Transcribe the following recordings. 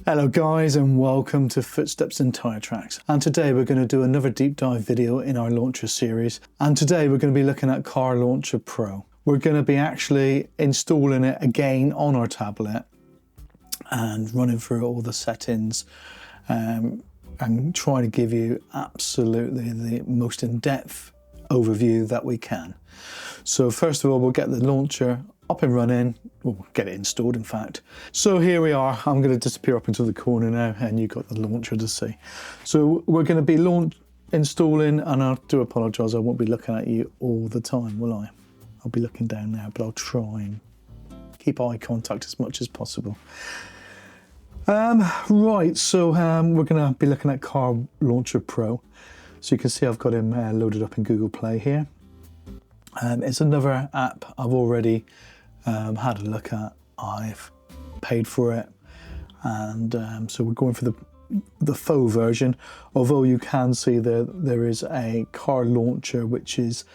Hello guys and welcome to Footsteps in Tyretracks, and today we're going to do another deep dive video in our launcher series, and today we're going to be looking at Car Launcher Pro. We're going to be actually installing it again on our tablet and running through all the settings and trying to give you absolutely the most in-depth overview that we can. So first of all, we'll get the launcher up and running, we'll get it installed in fact. So here we are. I'm going to disappear up into the corner now and you've got the launcher to see. So we're going to be installing, and I do apologise, I won't be looking at you all the time, will I? I'll be looking down now, but I'll try and keep eye contact as much as possible. Right, so we're going to be looking at Car Launcher Pro. So you can see I've got him loaded up in Google Play here. It's another app I've already had a look at. I've paid for it, and so we're going for the faux version, although you can see there is a Car Launcher which is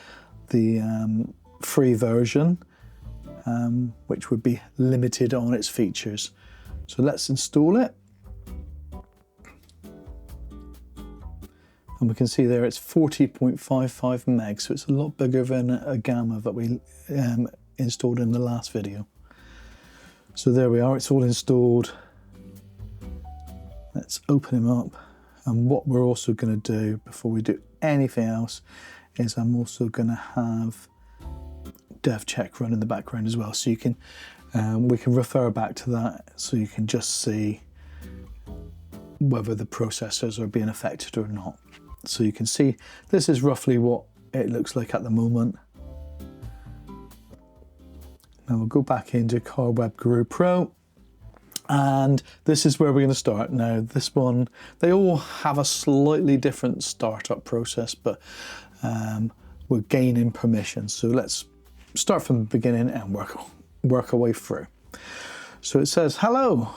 the free version, which would be limited on its features. So let's install it. And we can see there it's 40.55 meg, so it's a lot bigger than Agama that we installed in the last video. So there we are, it's all installed. Let's open him up. And what we're also going to do before we do anything else is I'm also going to have dev check run in the background as well. So you can, we can refer back to that so you can just see whether the processors are being affected or not. So you can see this is roughly what it looks like at the moment. Now we'll go back into Car Web Guru Pro, and this is where we're going to start. Now this one, they all have a slightly different startup process, but we're gaining permission. So let's start from the beginning and work our way through. So it says, hello,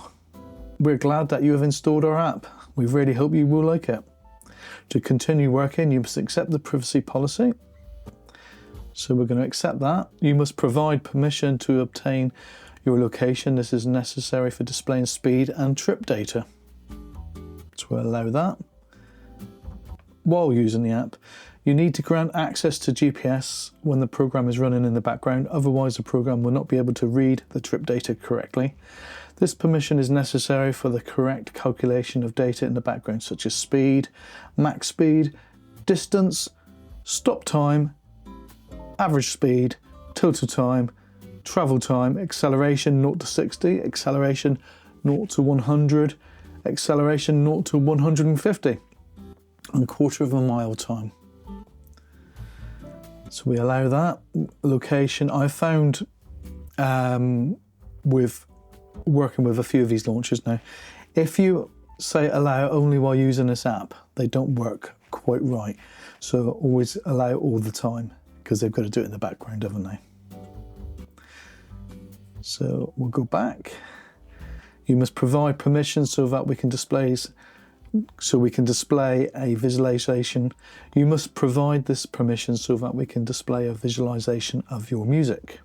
we're glad that you have installed our app. We really hope you will like it. To continue working, you must accept the privacy policy. So we're going to accept that. You must provide permission to obtain your location. This is necessary for displaying speed and trip data. So we'll allow that. While using the app, you need to grant access to GPS when the program is running in the background. Otherwise, the program will not be able to read the trip data correctly. This permission is necessary for the correct calculation of data in the background, such as speed, max speed, distance, stop time, average speed, total time, travel time, acceleration 0 to 60, acceleration 0 to 100, acceleration 0 to 150, and quarter of a mile time. So we allow that. Location, I found with working with a few of these launchers now, if you say allow only while using this app, they don't work quite right. So always allow all the time, because they've got to do it in the background, haven't they? So we'll go back. You must provide permission so that we can display a visualization. You must provide this permission so that we can display a visualization of your music.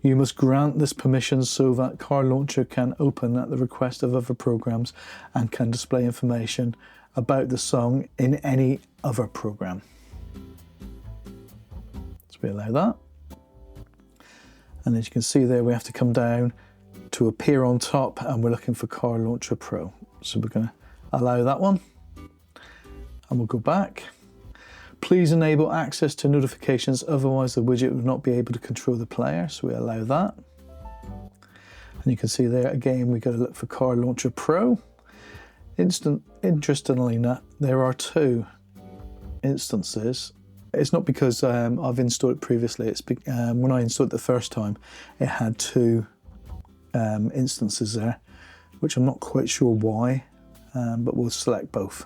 You must grant this permission so that Car Launcher can open at the request of other programs and can display information about the song in any other program. So we allow that. And as you can see there, we have to come down to appear on top, and we're looking for Car Launcher Pro. So we're going to allow that one, and we'll go back. Please enable access to notifications, otherwise the widget will not be able to control the player. So we allow that. And you can see there again, we've got to look for Car Launcher Pro. Interestingly, there are two instances. It's not because I've installed it previously. It's when I installed it the first time, it had two instances there, which I'm not quite sure why, but we'll select both.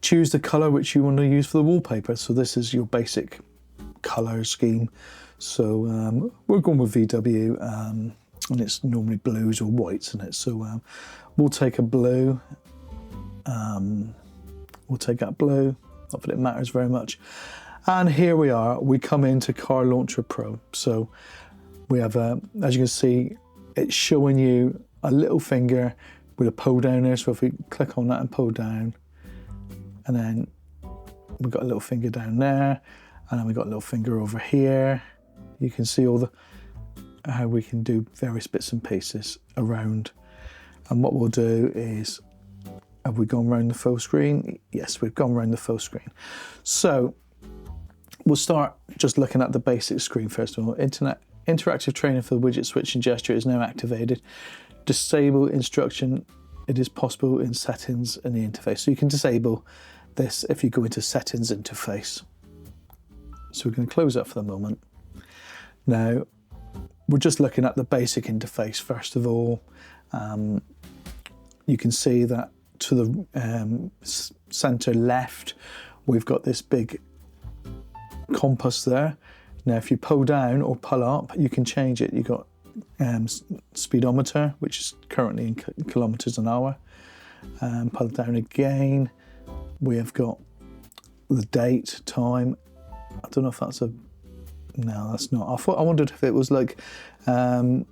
Choose the color which you want to use for the wallpaper. So this is your basic color scheme. So we're going with VW, and it's normally blues or whites in it. So we'll take a blue. We'll take that blue. Not that it matters very much. And here we are. We come into Car Launcher Pro. So We have, as you can see, it's showing you a little finger with a pull down there. So if we click on that and pull down, and then we've got a little finger down there, and then we've got a little finger over here. You can see all the how we can do various bits and pieces around. And what we'll do is, have we gone around the full screen? Yes, we've gone around the full screen. So we'll start just looking at the basic screen first of all. Interactive training for the widget switch and gesture is now activated. Disable instruction, it is possible in settings in the interface. So you can disable this if you go into settings interface. So we're going to close that for the moment. Now, we're just looking at the basic interface first of all. You can see that to the center left, we've got this big compass there. Now, if you pull down or pull up, you can change it. You've got speedometer, which is currently in kilometers an hour. Pull down again. We have got the date, time. I don't know if that's a, no, that's not. I wondered if it was like when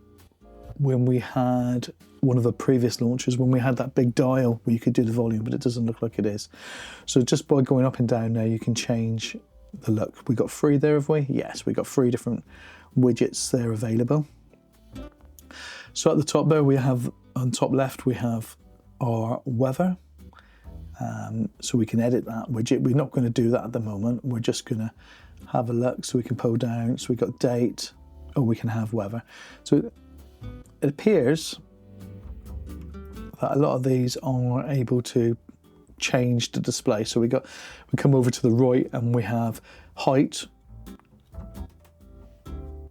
we had one of the previous launchers, when we had that big dial where you could do the volume, but it doesn't look like it is. So just by going up and down there, you can change the look. We got 3 there, have we? Yes, we got 3 different widgets there available. So at the top there, we have, on top left, we have our weather. So we can edit that widget. We're not going to do that at the moment. We're just going to have a look. So we can pull down. So we've got date, or we can have weather. So it appears that a lot of these are able to change the display. So we come over to the right and we have height,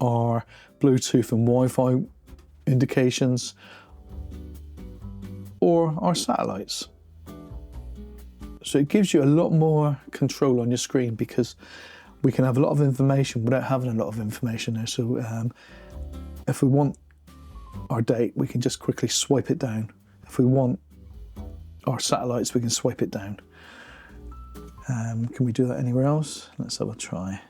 our Bluetooth and Wi-Fi indications, or our satellites. So it gives you a lot more control on your screen because we can have a lot of information without having a lot of information there. So if we want our date, we can just quickly swipe it down. If we want our satellites, we can swipe it down. Can we do that anywhere else? Let's have a try.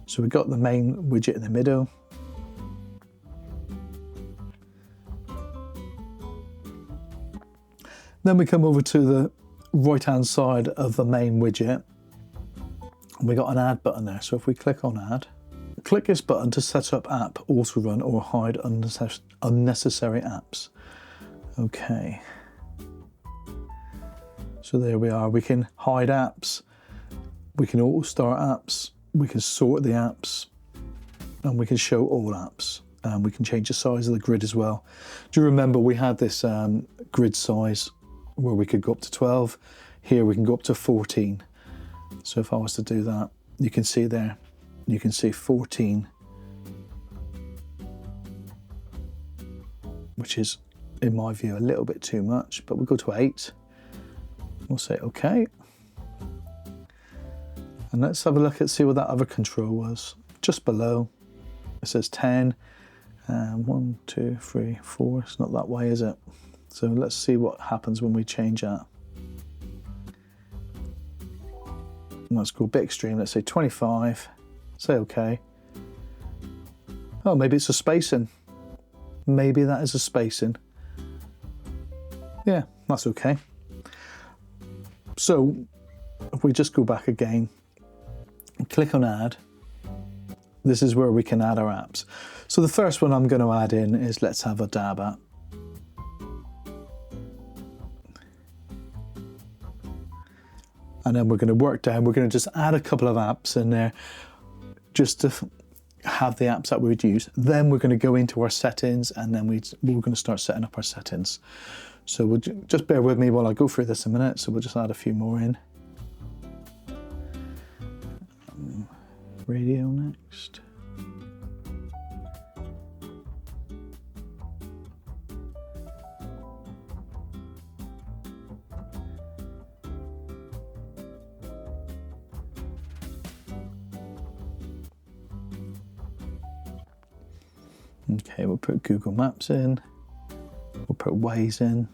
So we've got the main widget in the middle. Then we come over to the right-hand side of the main widget. We got an add button there. So if we click on add, click this button to set up app, auto run, or hide unnecessary apps. Okay. So there we are. We can hide apps. We can auto start apps. We can sort the apps, and we can show all apps. We can change the size of the grid as well. Do you remember we had this grid size where we could go up to 12? Here we can go up to 14. So if I was to do that, you can see there, you can see 14, which is, in my view, a little bit too much, but we'll go to 8. We'll say okay. And let's have a look at see what that other control was. Just below, it says 10. 1, 2, 3, 4. It's not that way, is it? So let's see what happens when we change that. Let's go a bit extreme. Let's say 25. Say okay. Oh, maybe it's a spacing. Maybe that is a spacing. Yeah, that's okay. So if we just go back again and click on add, this is where we can add our apps. So the first one I'm going to add in is let's have a dab app. And then we're going to work down, we're going to just add a couple of apps in there just to have the apps that we would use. Then we're going to go into our settings, and then we're going to start setting up our settings. So we'll just bear with me while I go through this a minute. So we'll just add a few more in. Radio next. Okay, we'll put Google Maps in, we'll put Waze in.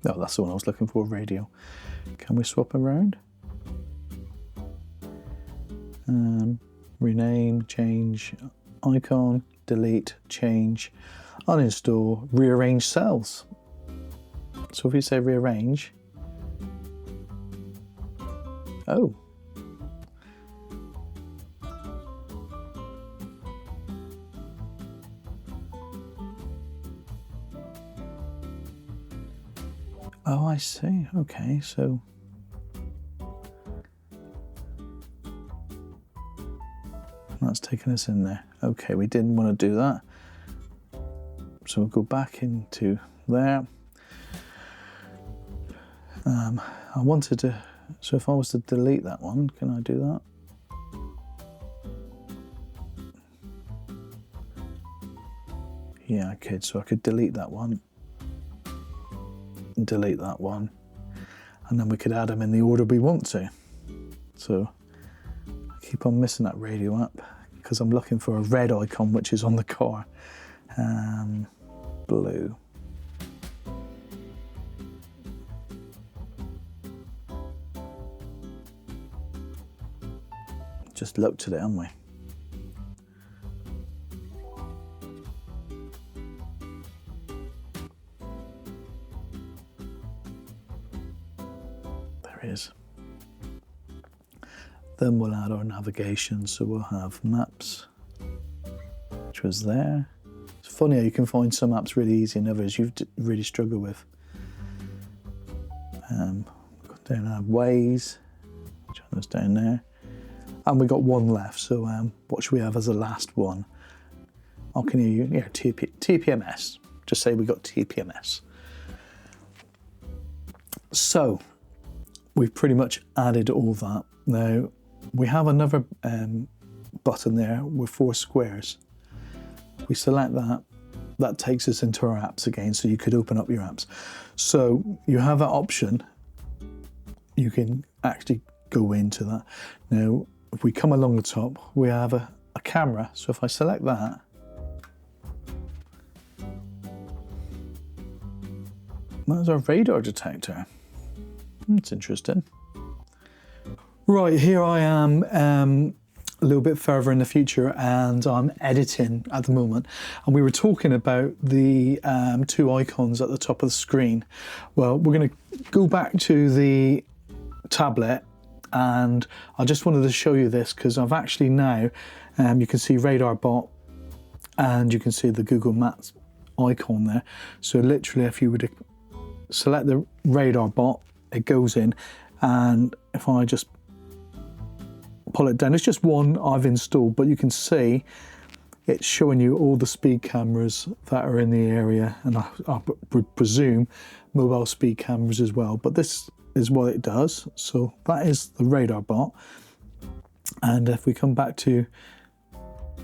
Oh, that's the one I was looking for, radio. Can we swap around? Rename, change icon, delete, change, uninstall, rearrange cells. So if we say rearrange, oh. Oh, I see. Okay, so that's taken us in there. Okay, we didn't want to do that. So we'll go back into there. I wanted to, so if I was to delete that one, can I do that? Yeah, I could. So I could delete that one, and delete that one, and then we could add them in the order we want to. So I keep on missing that radio app because I'm looking for a red icon which is on the car. Blue. Just looked at it, haven't we? There it is. Then we'll add our navigation, so we'll have maps, which was there. It's funny how you can find some apps really easy and others you really struggle with. Down our Waze, which was down there. And we got one left, so what should we have as the last one? Oh, can you, yeah, TPMS. Just say we got TPMS. So, we've pretty much added all that. Now, we have another button there with 4 squares. We select that, that takes us into our apps again, so you could open up your apps. So, you have that option, you can actually go into that. Now, if we come along the top, we have a camera. So if I select that, that's our radar detector. That's interesting. Right, here I am a little bit further in the future and I'm editing at the moment. And we were talking about the 2 icons at the top of the screen. Well, we're going to go back to the tablet. And I just wanted to show you this because I've actually now, you can see Radar Bot and you can see the Google Maps icon there. So literally if you were to select the Radar Bot, it goes in, and if I just pull it down, it's just one I've installed, but you can see it's showing you all the speed cameras that are in the area, and I would presume mobile speed cameras as well, but this is what it does. So that is the Radar Bot. And if we come back to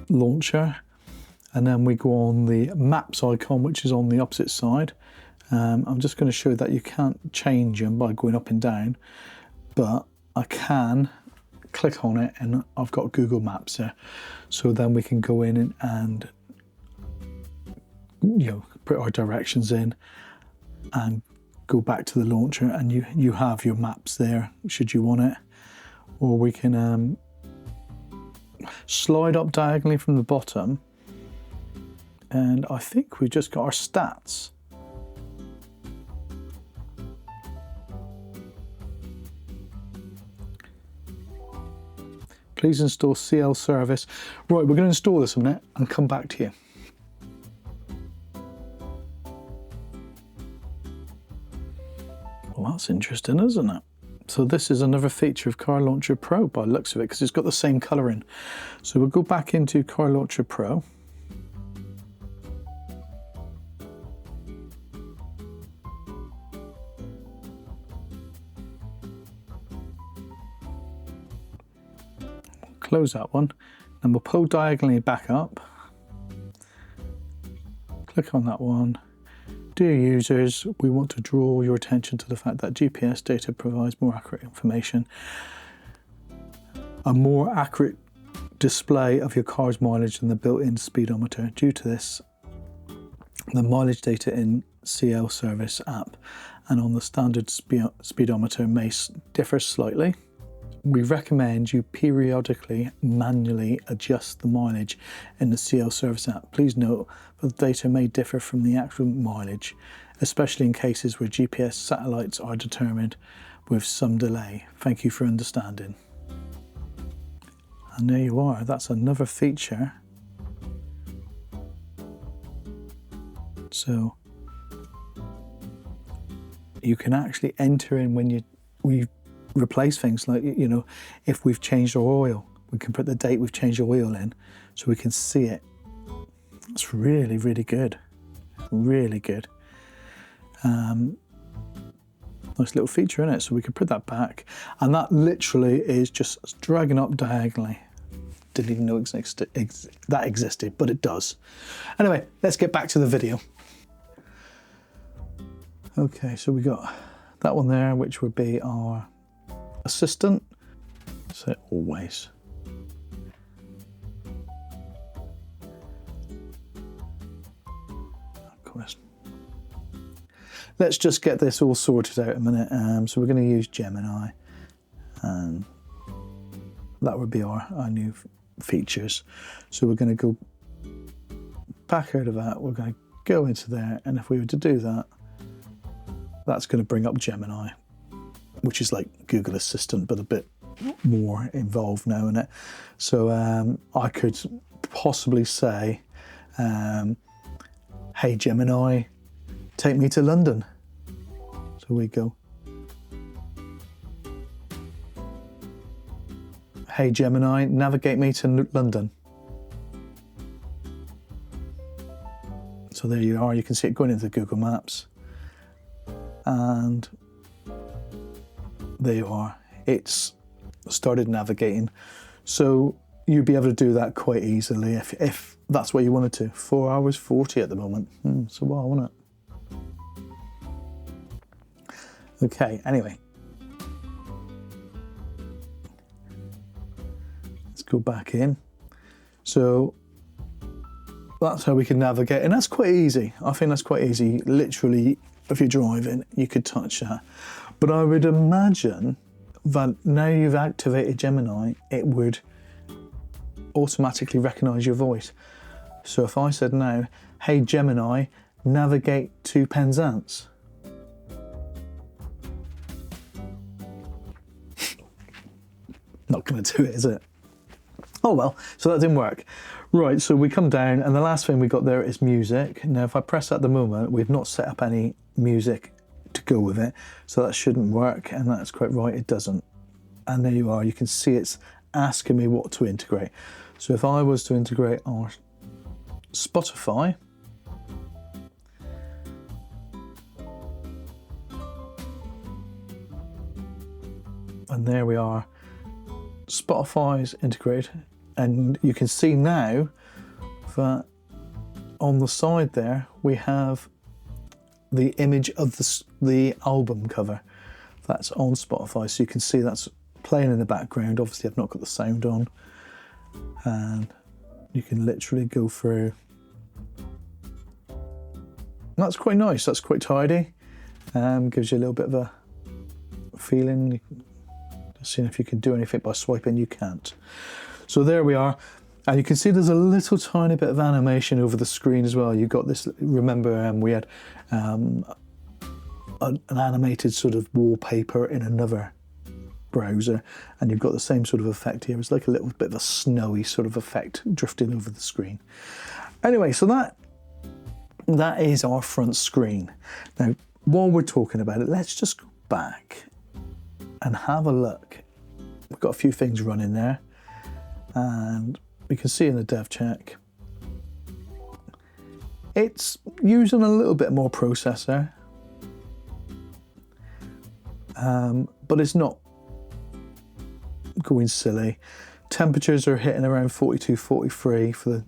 Launcher and then we go on the Maps icon, which is on the opposite side, I'm just going to show that you can't change them by going up and down, but I can click on it and I've got Google Maps there. So then we can go in and you know, put our directions in and go back to the launcher, and you have your maps there should you want it. Or we can slide up diagonally from the bottom, and I think we've just got our stats. Please install CL service. Right, we're going to install this a minute and come back to you. Well, that's interesting, isn't it? So this is another feature of Car Launcher Pro by the looks of it, because it's got the same colouring. So we'll go back into Car Launcher Pro. Close that one, and we'll pull diagonally back up. Click on that one. Dear users, we want to draw your attention to the fact that GPS data provides more accurate information. A more accurate display of your car's mileage than the built-in speedometer. Due to this, the mileage data in CL service app and on the standard speedometer may differ slightly. we recommend you periodically manually adjust the mileage in the CL Service app. Please note that the data may differ from the actual mileage, especially in cases where GPS satellites are determined with some delay. Thank you for understanding. And there you are, that's another feature. So you can actually enter in when we replace things, like, you know, if we've changed our oil, we can put the date we've changed the oil in so we can see it. It's really, really good. Really good. Nice little feature in it, so we can put that back, and that literally is just dragging up diagonally. Didn't even know that existed, but it does. Anyway, let's get back to the video. Okay, so we got that one there, which would be our assistant. So always. Let's just get this all sorted out a minute. So we're going to use Gemini, and that would be our new features. So we're going to go back out of that, we're going to go into there, and if we were to do that, that's going to bring up Gemini, which is like Google Assistant, but a bit more involved now in it. So I could possibly say, hey Gemini, take me to London. So we go, hey Gemini, navigate me to London. So there you are, you can see it going into Google Maps. And there you are, it's started navigating. So you'd be able to do that quite easily if that's what you wanted to. 4 hours 40 at the moment. It's a while, wasn't it? Okay, anyway. Let's go back in. So that's how we can navigate, and that's quite easy. I think that's quite easy. Literally, if you're driving, you could touch that. But I would imagine that now you've activated Gemini, it would automatically recognise your voice. So if I said now, hey Gemini, navigate to Penzance. Not going to do it, is it? Oh well, so that didn't work. Right, so we come down, and the last thing we got there is music. Now if I press at the moment, we've not set up any music to go with it, so that shouldn't work, and that's quite right, it doesn't. And there you are, you can see it's asking me what to integrate. So if I was to integrate our Spotify, and there we are, Spotify's integrated, and you can see now that on the side there we have the image of the album cover that's on Spotify, so you can see that's playing in the background. Obviously I've not got the sound on, and you can literally go through. That's quite nice, that's quite tidy, gives you a little bit of a feeling. Seeing if you can do anything by swiping, you can't. So there we are, and you can see there's a little tiny bit of animation over the screen as well. You got this, remember we had an animated sort of wallpaper in another browser, and you've got the same sort of effect here. It's like a little bit of a snowy sort of effect drifting over the screen. Anyway, so that is our front screen. Now, while we're talking about it, let's just go back and have a look. We've got a few things running there, and we can see in the dev check it's using a little bit more processor, but it's not going silly. Temperatures are hitting around 42, 43 for the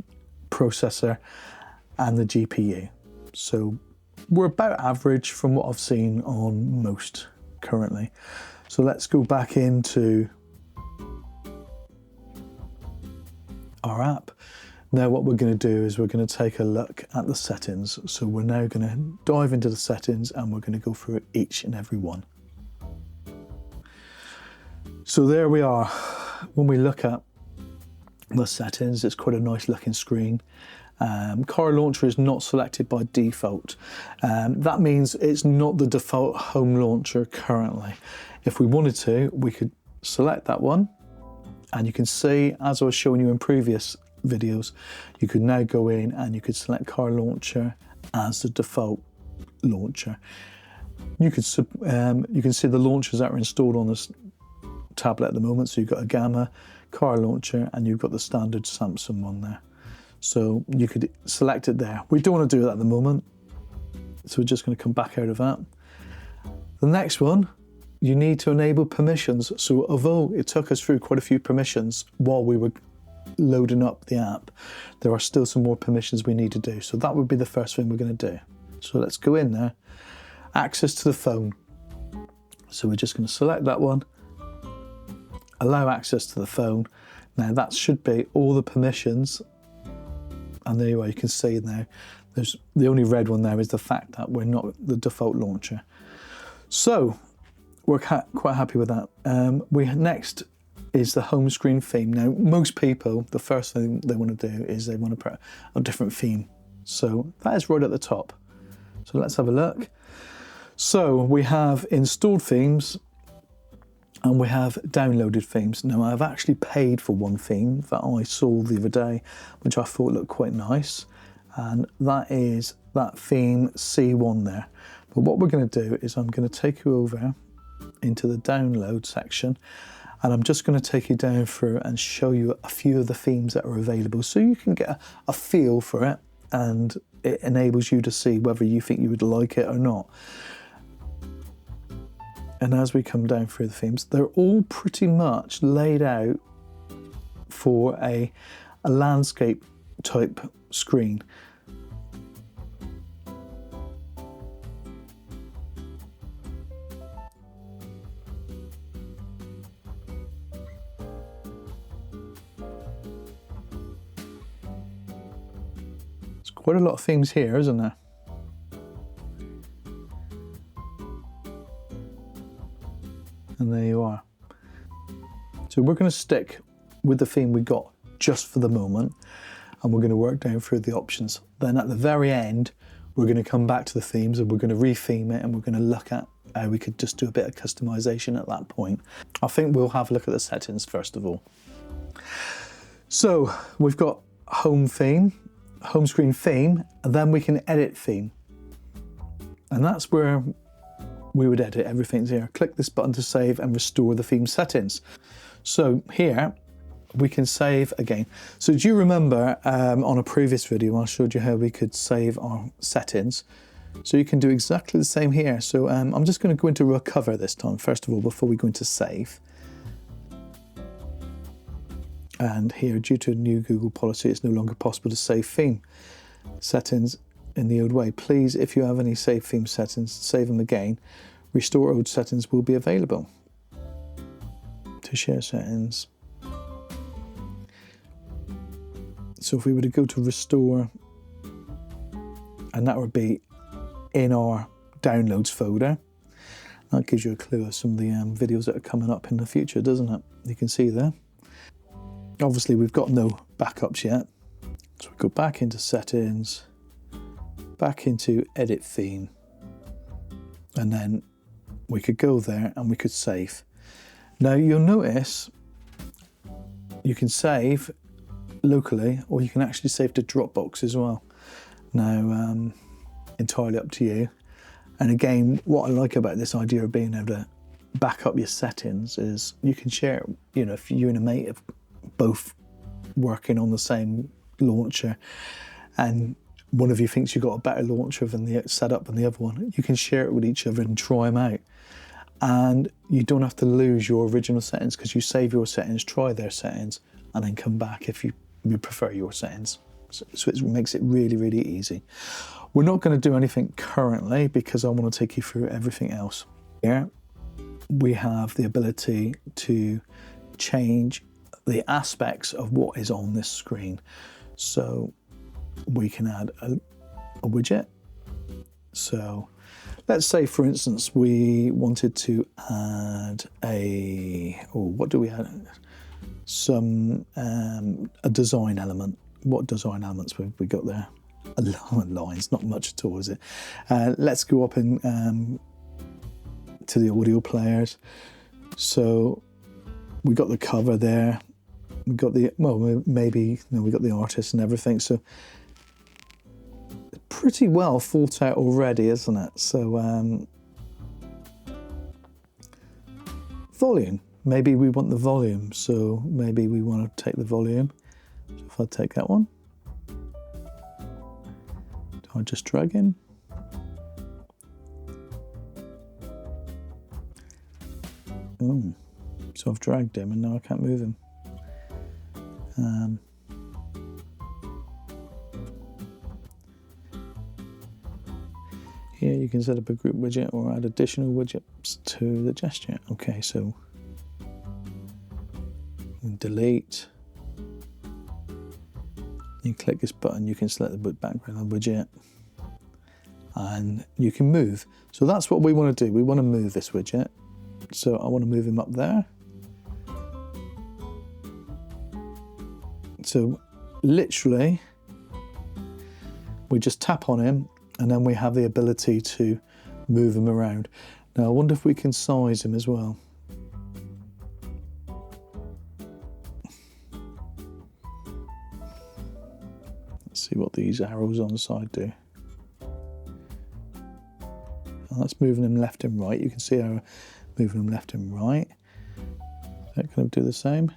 processor and the GPU, so we're about average from what I've seen on most currently. So let's go back into our app. Now what we're going to do is we're going to take a look at the settings. So we're now going to dive into the settings, and we're going to go through each and every one. So there we are. When we look at the settings, it's quite a nice looking screen. Car Launcher is not selected by default. That means it's not the default home launcher currently. If we wanted to, we could select that one, and you can see, as I was showing you in previous videos, you could now go in and you could select Car Launcher as the default launcher. You can see the launchers that are installed on this tablet at the moment. So you've got Agama, Car Launcher, and you've got the standard Samsung one there. So you could select it there. We don't want to do that at the moment, so we're just going to come back out of that. The next one, you need to enable permissions. So although it took us through quite a few permissions while we were loading up the app, there are still some more permissions we need to do. So that would be the first thing we're going to do. So let's go in there. Access to the phone. So we're just going to select that one. Allow access to the phone. Now that should be all the permissions. And there you are, you can see now, there's the only red one there is the fact that we're not the default launcher. So we're quite happy with that. Next is the home screen theme. Now, most people, the first thing they want to do is they want to put a different theme. So that is right at the top. So let's have a look. So we have installed themes and we have downloaded themes. Now, I've actually paid for one theme that I saw the other day, which I thought looked quite nice. And that is that theme C1 there. But what we're going to do is I'm going to take you over into the download section, and I'm just going to take you down through and show you a few of the themes that are available so you can get a feel for it, and it enables you to see whether you think you would like it or not. And as we come down through the themes, they're all pretty much laid out for a landscape type screen. There's quite a lot of themes here, isn't there? And there you are. So we're going to stick with the theme we got just for the moment, and we're going to work down through the options. Then at the very end, we're going to come back to the themes and we're going to retheme it, and we're going to look at how we could just do a bit of customization at that point. I think we'll have a look at the settings first of all. So we've got home theme, home screen theme, and then we can edit theme. And that's where we would edit. Everything's here. Click this button to save and restore the theme settings. So here we can save again. So do you remember on a previous video I showed you how we could save our settings? So you can do exactly the same here. So I'm just going to go into recover this time first of all before we go into save. And here, due to a new Google policy, it's no longer possible to save theme settings in the old way. Please, if you have any saved theme settings, save them again. Restore old settings will be available. To share settings. So if we were to go to restore, and that would be in our downloads folder, that gives you a clue of some of the videos that are coming up in the future, doesn't it? You can see there. Obviously, we've got no backups yet. So we go back into settings, back into edit theme, and then we could go there and we could save. Now you'll notice you can save locally, or you can actually save to Dropbox as well. Now, entirely up to you. And again, what I like about this idea of being able to back up your settings is you can share it. You know, if you and a mate have both working on the same launcher and one of you thinks you've got a better launcher than the setup than the other one, you can share it with each other and try them out. And you don't have to lose your original settings because you save your settings, try their settings, and then come back if you prefer your settings. So it makes it really, really easy. We're not going to do anything currently because I want to take you through everything else. Here we have the ability to change the aspects of what is on this screen. So we can add a widget. So let's say, for instance, we wanted to add what do we add? A design element. What design elements have we got there? Lines, not much at all, is it? Let's go up in to the audio players. So we got the cover there. We got we got the artist and everything. So pretty well thought out already, isn't it? So volume. Maybe we want the volume. So maybe we want to take the volume. So if I take that one, I'll just drag in. Oh, so I've dragged him and now I can't move him. Here you can set up a group widget or add additional widgets to the gesture. Okay, so delete. You click this button, you can select the background widget and you can move. So that's what we want to do. We want to move this widget. So I want to move him up there. So literally, we just tap on him and then we have the ability to move him around. Now I wonder if we can size him as well. Let's see what these arrows on the side do. Oh, that's moving him left and right. You can see how moving them left and right. Is that going to do the same?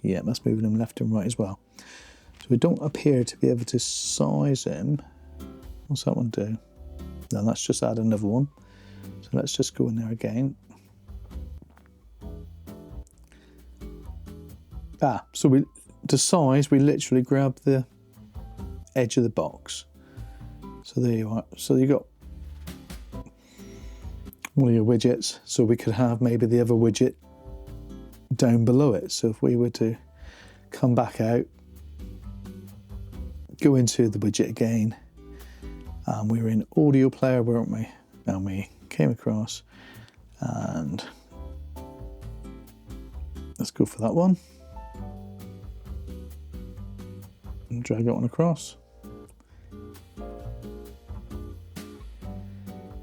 Yeah, that's moving them left and right as well. So we don't appear to be able to size him. What's that one do? No, let's just add another one. So let's just go in there again. So to size, we literally grab the edge of the box. So there you are. So you got one of your widgets, so we could have maybe the other widget down below it. So if we were to come back out, go into the widget again, and we were in audio player, weren't we? And we came across, and let's go for that one. And drag it on across.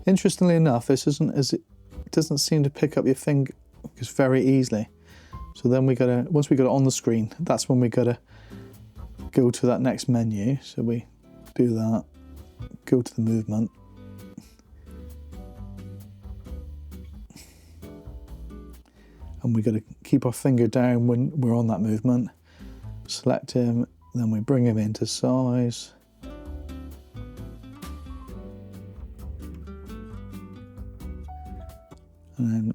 Interestingly enough, this it doesn't seem to pick up your fingers very easily. So then once we got it on the screen, that's when we gotta go to that next menu. So we do that, go to the movement. And we gotta keep our finger down when we're on that movement. Select him, then we bring him into size. And then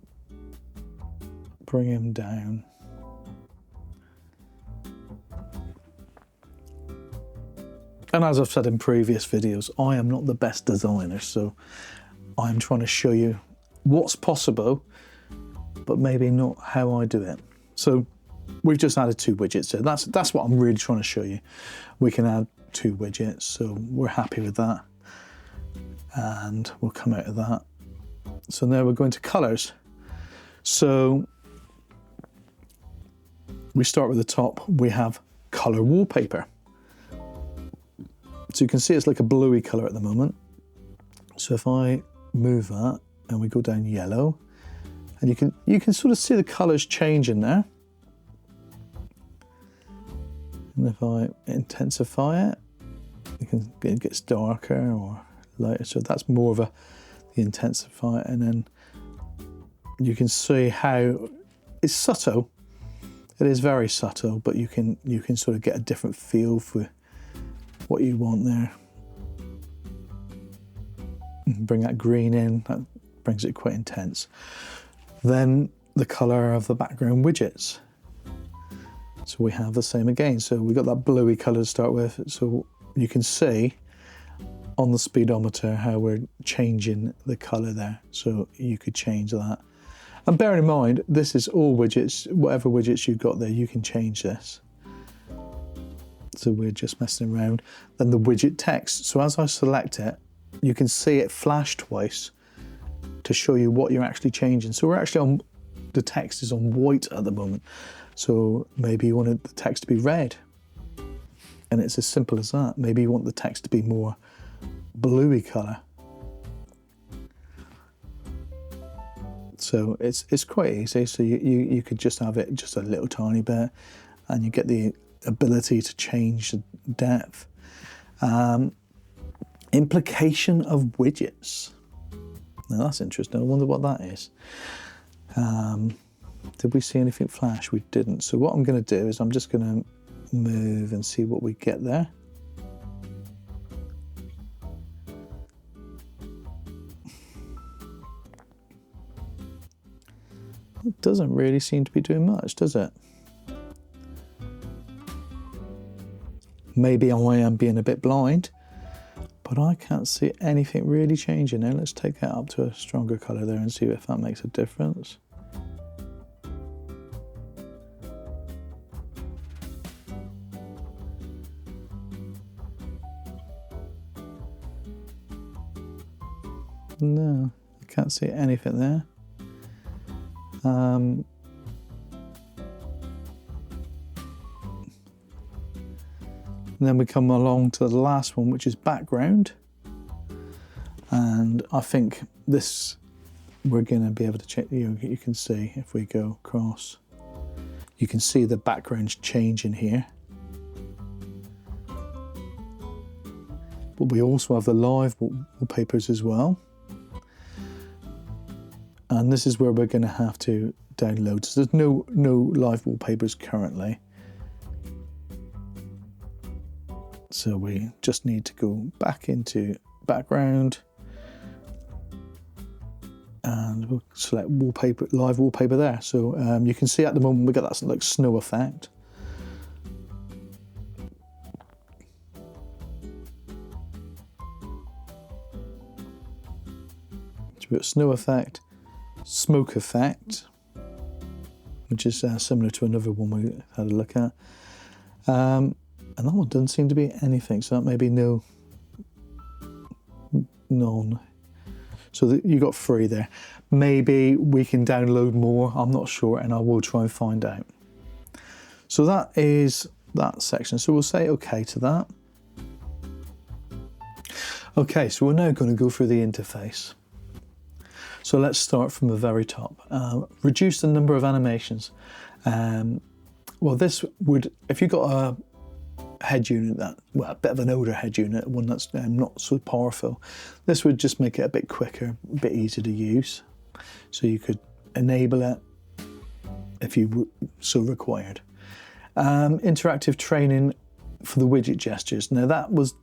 bring him down. And as I've said in previous videos, I am not the best designer, so I'm trying to show you what's possible, but maybe not how I do it. So we've just added 2 widgets here. That's what I'm really trying to show you. We can add 2 widgets, so we're happy with that. And we'll come out of that. So now we're going to colors. So we start with the top, we have color wallpaper. So you can see it's like a bluey color at the moment. So if I move that and we go down yellow, and you can sort of see the colors changing there. And if I intensify it, it gets darker or lighter. So that's more of the intensify, and then you can see how it's subtle. It is very subtle, but you can sort of get a different feel for what you want there. Bring that green in, that brings it quite intense. Then the color of the background widgets. So we have the same again. So we got that bluey color to start with. So you can see on the speedometer how we're changing the color there. So you could change that. And bear in mind, this is all widgets, whatever widgets you've got there, you can change this. So we're just messing around. Then the widget text. So as I select it, you can see it flash twice to show you what you're actually changing. So we're actually on, the text is on white at the moment. So maybe you wanted the text to be red, and it's as simple as that. Maybe you want the text to be more bluey colour. So it's quite easy. So you could just have it just a little tiny bit, and you get the ability to change the depth. Implication of widgets. Now that's interesting. I wonder what that is. Did we see anything flash? We didn't. So what I'm going to do is I'm just going to move and see what we get there. It doesn't really seem to be doing much, does it? Maybe I am being a bit blind, but I can't see anything really changing there. Let's take that up to a stronger colour there and see if that makes a difference. No, I can't see anything there. And then we come along to the last one, which is background. And I think this, we're going to be able to check, you can see if we go across, you can see the background's changing here. But we also have the live wallpapers as well. And this is where we're going to have to download. So there's no live wallpapers currently. So we just need to go back into background, and we'll select wallpaper, live wallpaper there. So you can see at the moment we got that like snow effect. So we've got snow effect, smoke effect, which is similar to another one we had a look at. And that one doesn't seem to be anything, so that may be none. So you got 3 there. Maybe we can download more, I'm not sure, and I will try and find out. So that is that section. So we'll say okay to that. Okay, so we're now going to go through the interface. So let's start from the very top. Reduce the number of animations. Well, this would, if you got a head unit that, well, a bit of an older head unit, one that's not so powerful, this would just make it a bit quicker, a bit easier to use. So you could enable it if you so required. Interactive training for the widget gestures. Now that was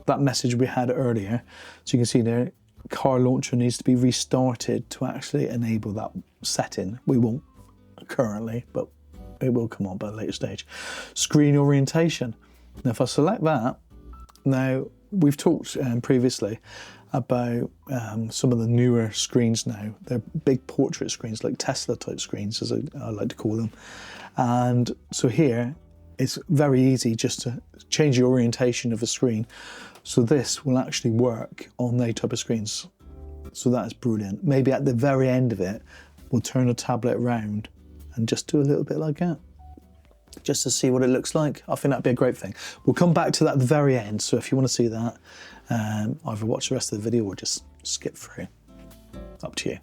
that message we had earlier. So you can see there, car launcher needs to be restarted to actually enable that setting. We won't currently, but it will come on by a later stage. Screen orientation. Now if I select that, now we've talked previously about some of the newer screens now. They're big portrait screens, like Tesla type screens, as I like to call them. And so here, it's very easy just to change the orientation of a screen. So this will actually work on those type of screens. So that is brilliant. Maybe at the very end of it, we'll turn the tablet around and just do a little bit like that, just to see what it looks like. I think that'd be a great thing. We'll come back to that at the very end. So if you want to see that, either watch the rest of the video or just skip through. Up to you.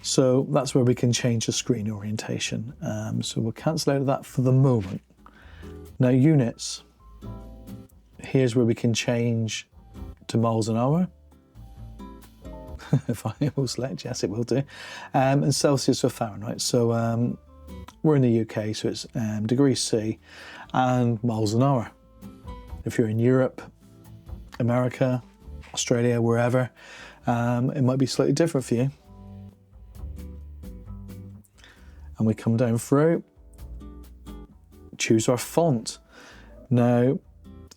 So that's where we can change the screen orientation. So we'll cancel out of that for the moment. Now units. Here's where we can change to miles an hour. If I will select, yes, it will do. And Celsius or Fahrenheit. So we're in the UK, so it's degrees C and miles an hour. If you're in Europe, America, Australia, wherever, it might be slightly different for you. And we come down through, choose our font. Now,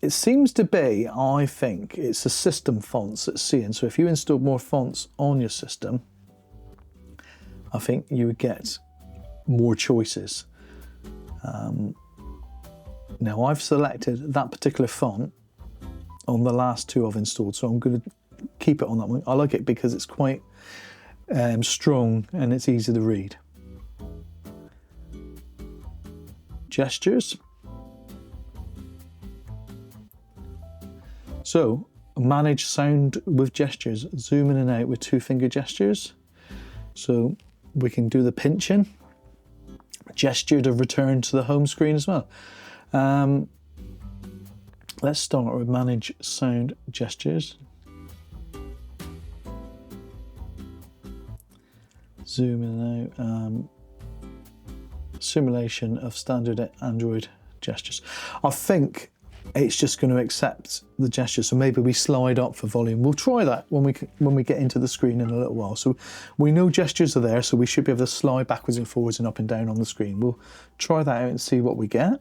it seems to be, I think, it's the system fonts that's seeing. So if you install more fonts on your system, I think you would get more choices. Now I've selected that particular font, on the last two I've installed, so I'm going to keep it on that one. I like it because it's quite strong and it's easy to read. Gestures. So manage sound with gestures, zoom in and out with 2-finger gestures. So we can do the pinching, gesture to return to the home screen as well. Let's start with manage sound gestures. Zoom in and out. Simulation of standard Android gestures. I think it's just going to accept the gestures, so maybe we slide up for volume. We'll try that when we get into the screen in a little while. So we know gestures are there, so we should be able to slide backwards and forwards and up and down on the screen. We'll try that out and see what we get.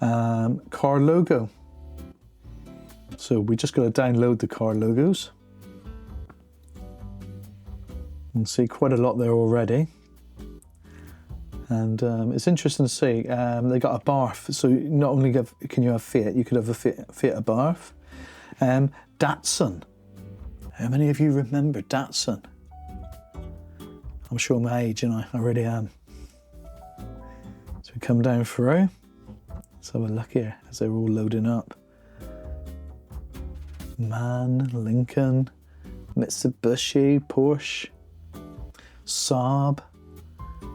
Car logo. So we just got to download the car logos. You can see quite a lot there already. And it's interesting to see, they got a barf, so not only can you have Fiat, you could have a Fiat Barf. Datsun. How many of you remember Datsun? I'm sure my age, and I really am. So we come down through. Let's have a look here as they're all loading up. MAN, Lincoln, Mitsubishi, Porsche, Saab.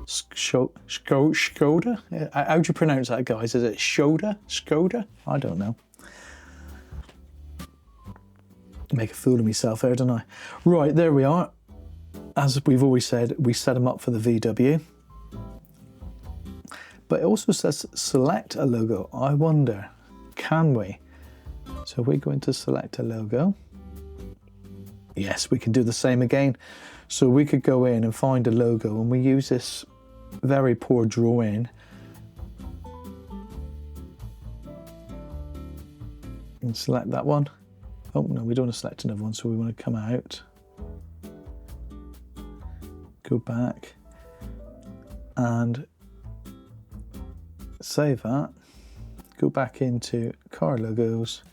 Skoda? How do you pronounce that, guys? Is it Skoda? Skoda? I don't know. Make a fool of myself there, don't I? Right, there we are. As we've always said, we set them up for the VW. But it also says select a logo. I wonder, can we? So we go into select a logo. Yes, we can do the same again. So we could go in and find a logo, and we use this very poor drawing and select that one. Oh no, we don't want to select another one, so we want to come out, go back and save that, go back into car logos,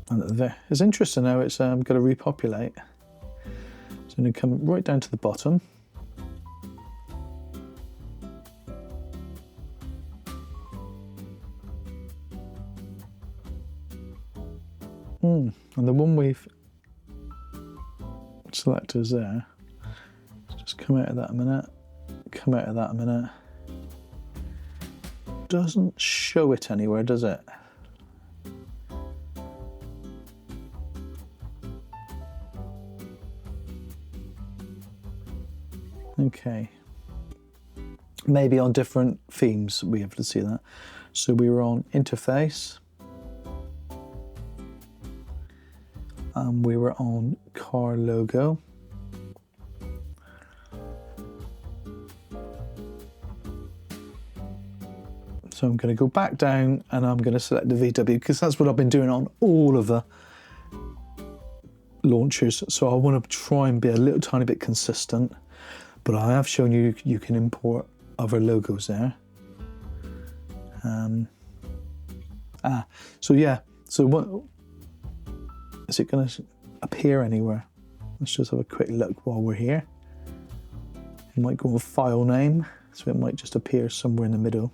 and there. It's interesting how it's going to repopulate. So I'm going to come right down to the bottom. And the one we've selected is there. Let's just come out of that a minute, come out of that a minute. Doesn't show it anywhere, does it? Okay, maybe on different themes we have to see that. So we were on interface, and we were on car logo. So I'm going to go back down and I'm going to select the VW because that's what I've been doing on all of the launchers. So I want to try and be a little tiny bit consistent. But I have shown you you can import other logos there. So yeah, so what is it going to appear anywhere? Let's just have a quick look while we're here. It might go with file name, so it might just appear somewhere in the middle.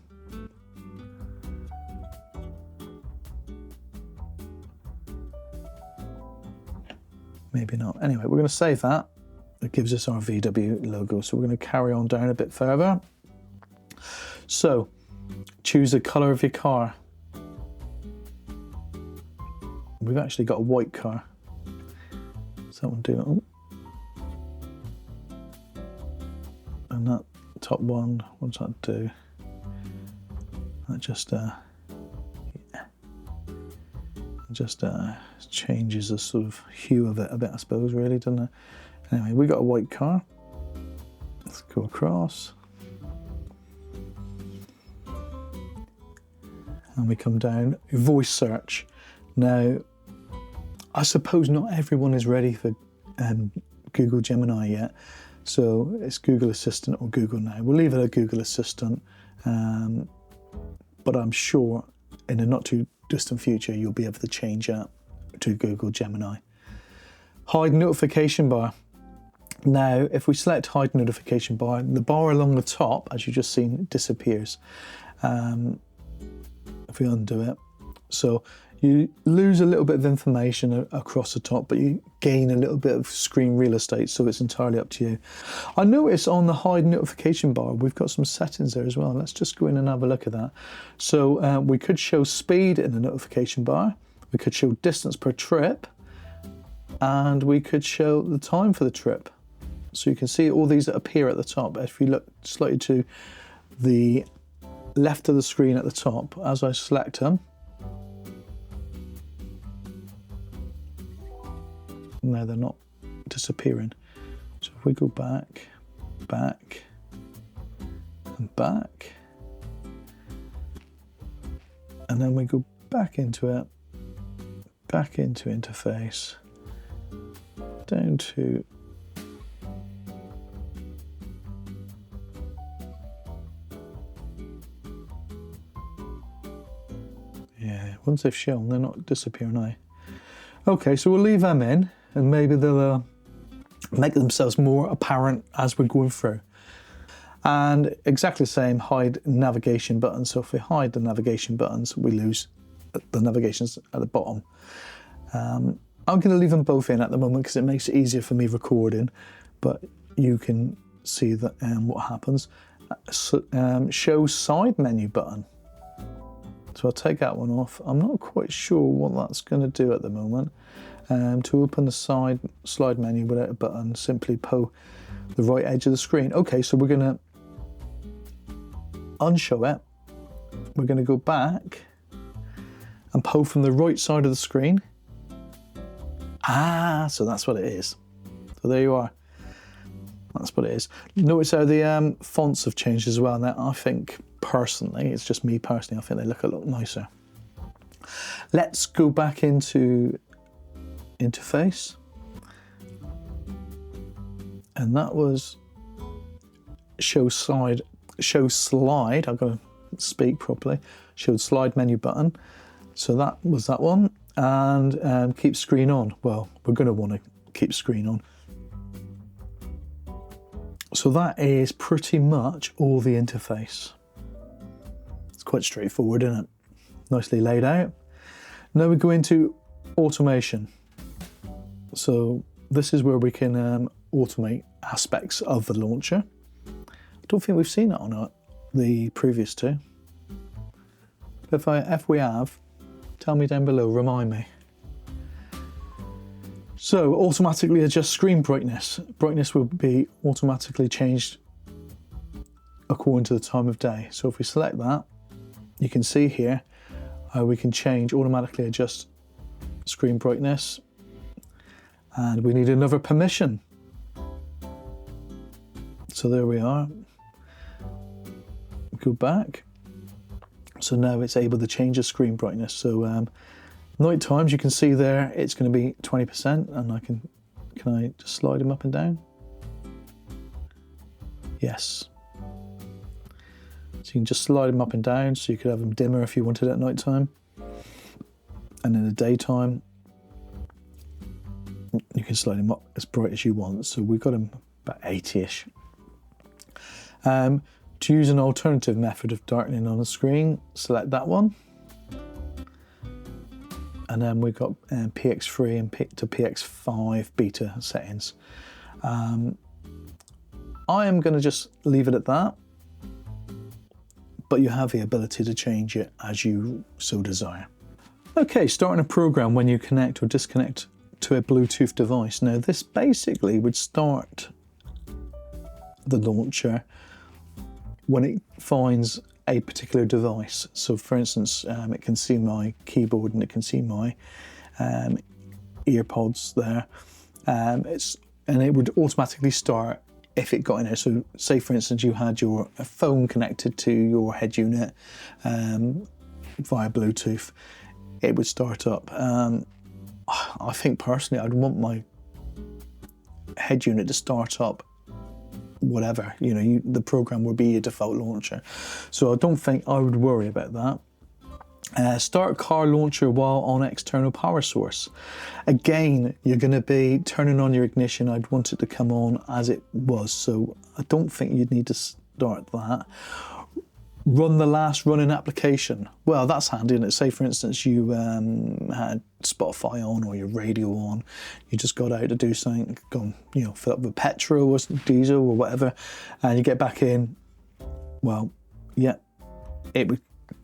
Maybe not. Anyway, we're going to save that. It gives us our VW logo. So we're going to carry on down a bit further. So choose the color of your car. We've actually got a white car. Someone do it. And that top one, what does that do? That just changes the sort of hue of it a bit, I suppose, really, doesn't it? Anyway, we got a white car. Let's go across. And we come down, voice search. Now, I suppose not everyone is ready for Google Gemini yet. So it's Google Assistant or Google Now. We'll leave it at Google Assistant. but I'm sure in a not too distant future, you'll be able to change that to Google Gemini. Hide notification bar. Now, if we select hide notification bar, the bar along the top, as you've just seen, disappears. If we undo it. So you lose a little bit of information across the top, but you gain a little bit of screen real estate, so it's entirely up to you. I notice on the hide notification bar, we've got some settings there as well. Let's just go in and have a look at that. So we could show speed in the notification bar, we could show distance per trip, and we could show the time for the trip. So you can see all these that appear at the top. If you look slightly to the left of the screen at the top, as I select them, no, they're not disappearing. So if we go back, back, and back, and then we go back into it, back into interface, down to once they've shown, they're not disappearing now. Okay, so we'll leave them in, and maybe they'll make themselves more apparent as we're going through. And exactly the same, hide navigation buttons. So if we hide the navigation buttons, we lose the navigations at the bottom. I'm going to leave them both in at the moment because it makes it easier for me recording, but you can see that what happens. Show side menu button. So I'll take that one off. I'm not quite sure what that's going to do at the moment. To open the slide menu without a button, simply pull the right edge of the screen. Okay, so we're going to unshow it. We're going to go back and pull from the right side of the screen. So that's what it is. So there you are. That's what it is. Notice how the fonts have changed as well. Now, I think personally, it's just me personally, I think they look a lot nicer. Let's go back into interface. And that was show slide, I've got to speak properly, show slide menu button. So that was that one. And keep screen on. Well, we're going to want to keep screen on. So that is pretty much all the interface. It's quite straightforward, isn't it? Nicely laid out. Now we go into automation. So this is where we can automate aspects of the launcher. I don't think we've seen that on the previous two. But if we have, tell me down below, remind me. So automatically adjust screen brightness. Brightness will be automatically changed according to the time of day. So if we select that, you can see here we can automatically adjust screen brightness. And we need another permission. So there we are. Go back. So now it's able to change the screen brightness. So night times, you can see there, it's going to be 20%, and can I just slide them up and down? Yes. So you can just slide them up and down, so you could have them dimmer if you wanted at night time. And in the daytime, you can slide them up as bright as you want. So we've got them about 80-ish. To use an alternative method of darkening on the screen, select that one. And then we've got PX3 and to PX5 beta settings. I am going to just leave it at that, but you have the ability to change it as you so desire. Okay, starting a program when you connect or disconnect to a Bluetooth device. Now this basically would start the launcher when it finds a particular device. So for instance, it can see my keyboard and it can see my earpods there. And it would automatically start if it got in there. So say for instance, you had your phone connected to your head unit via Bluetooth, it would start up. I think personally, I'd want my head unit to start up whatever, you know, the program will be your default launcher. So I don't think I would worry about that. Start car launcher while on external power source. Again, you're going to be turning on your ignition. I'd want it to come on as it was, so I don't think you'd need to start that. Run the last running application. Well, that's handy, and say for instance you had Spotify on or your radio on, you just got out to do something, go, you know, fill up with petrol or diesel or whatever, and you get back in. Well, yeah, it would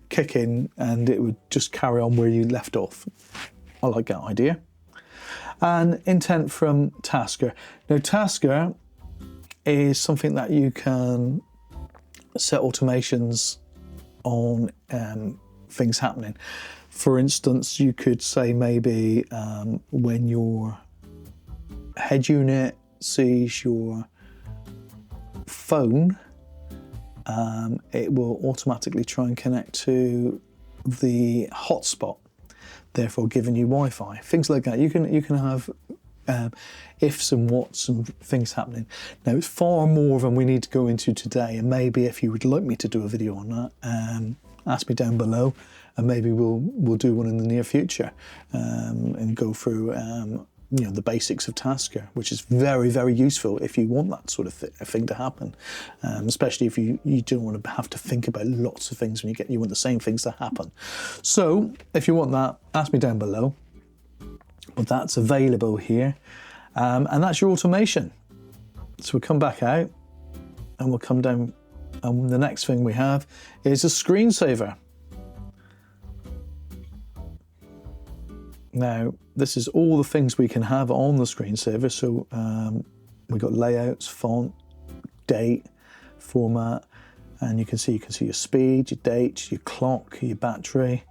kick in and it would just carry on where you left off. I like that idea. And intent from Tasker. Now, Tasker is something that you can set automations on things happening. For instance, you could say maybe when your head unit sees your phone, it will automatically try and connect to the hotspot, therefore giving you Wi-Fi. Things like that. You can have ifs and whats and things happening. Now, it's far more than we need to go into today, and maybe if you would like me to do a video on that, ask me down below, and maybe we'll do one in the near future, and go through you know, the basics of Tasker, which is very, very useful if you want that sort of thing to happen, especially if you don't want to have to think about lots of things when you want the same things to happen. So if you want that, ask me down below. But that's available here, and that's your automation. So we'll come back out and we'll come down, and the next thing we have is a screensaver. Now, this is all the things we can have on the screensaver. So we've got layouts, font, date, format, and you can see your speed, your date, your clock, your battery.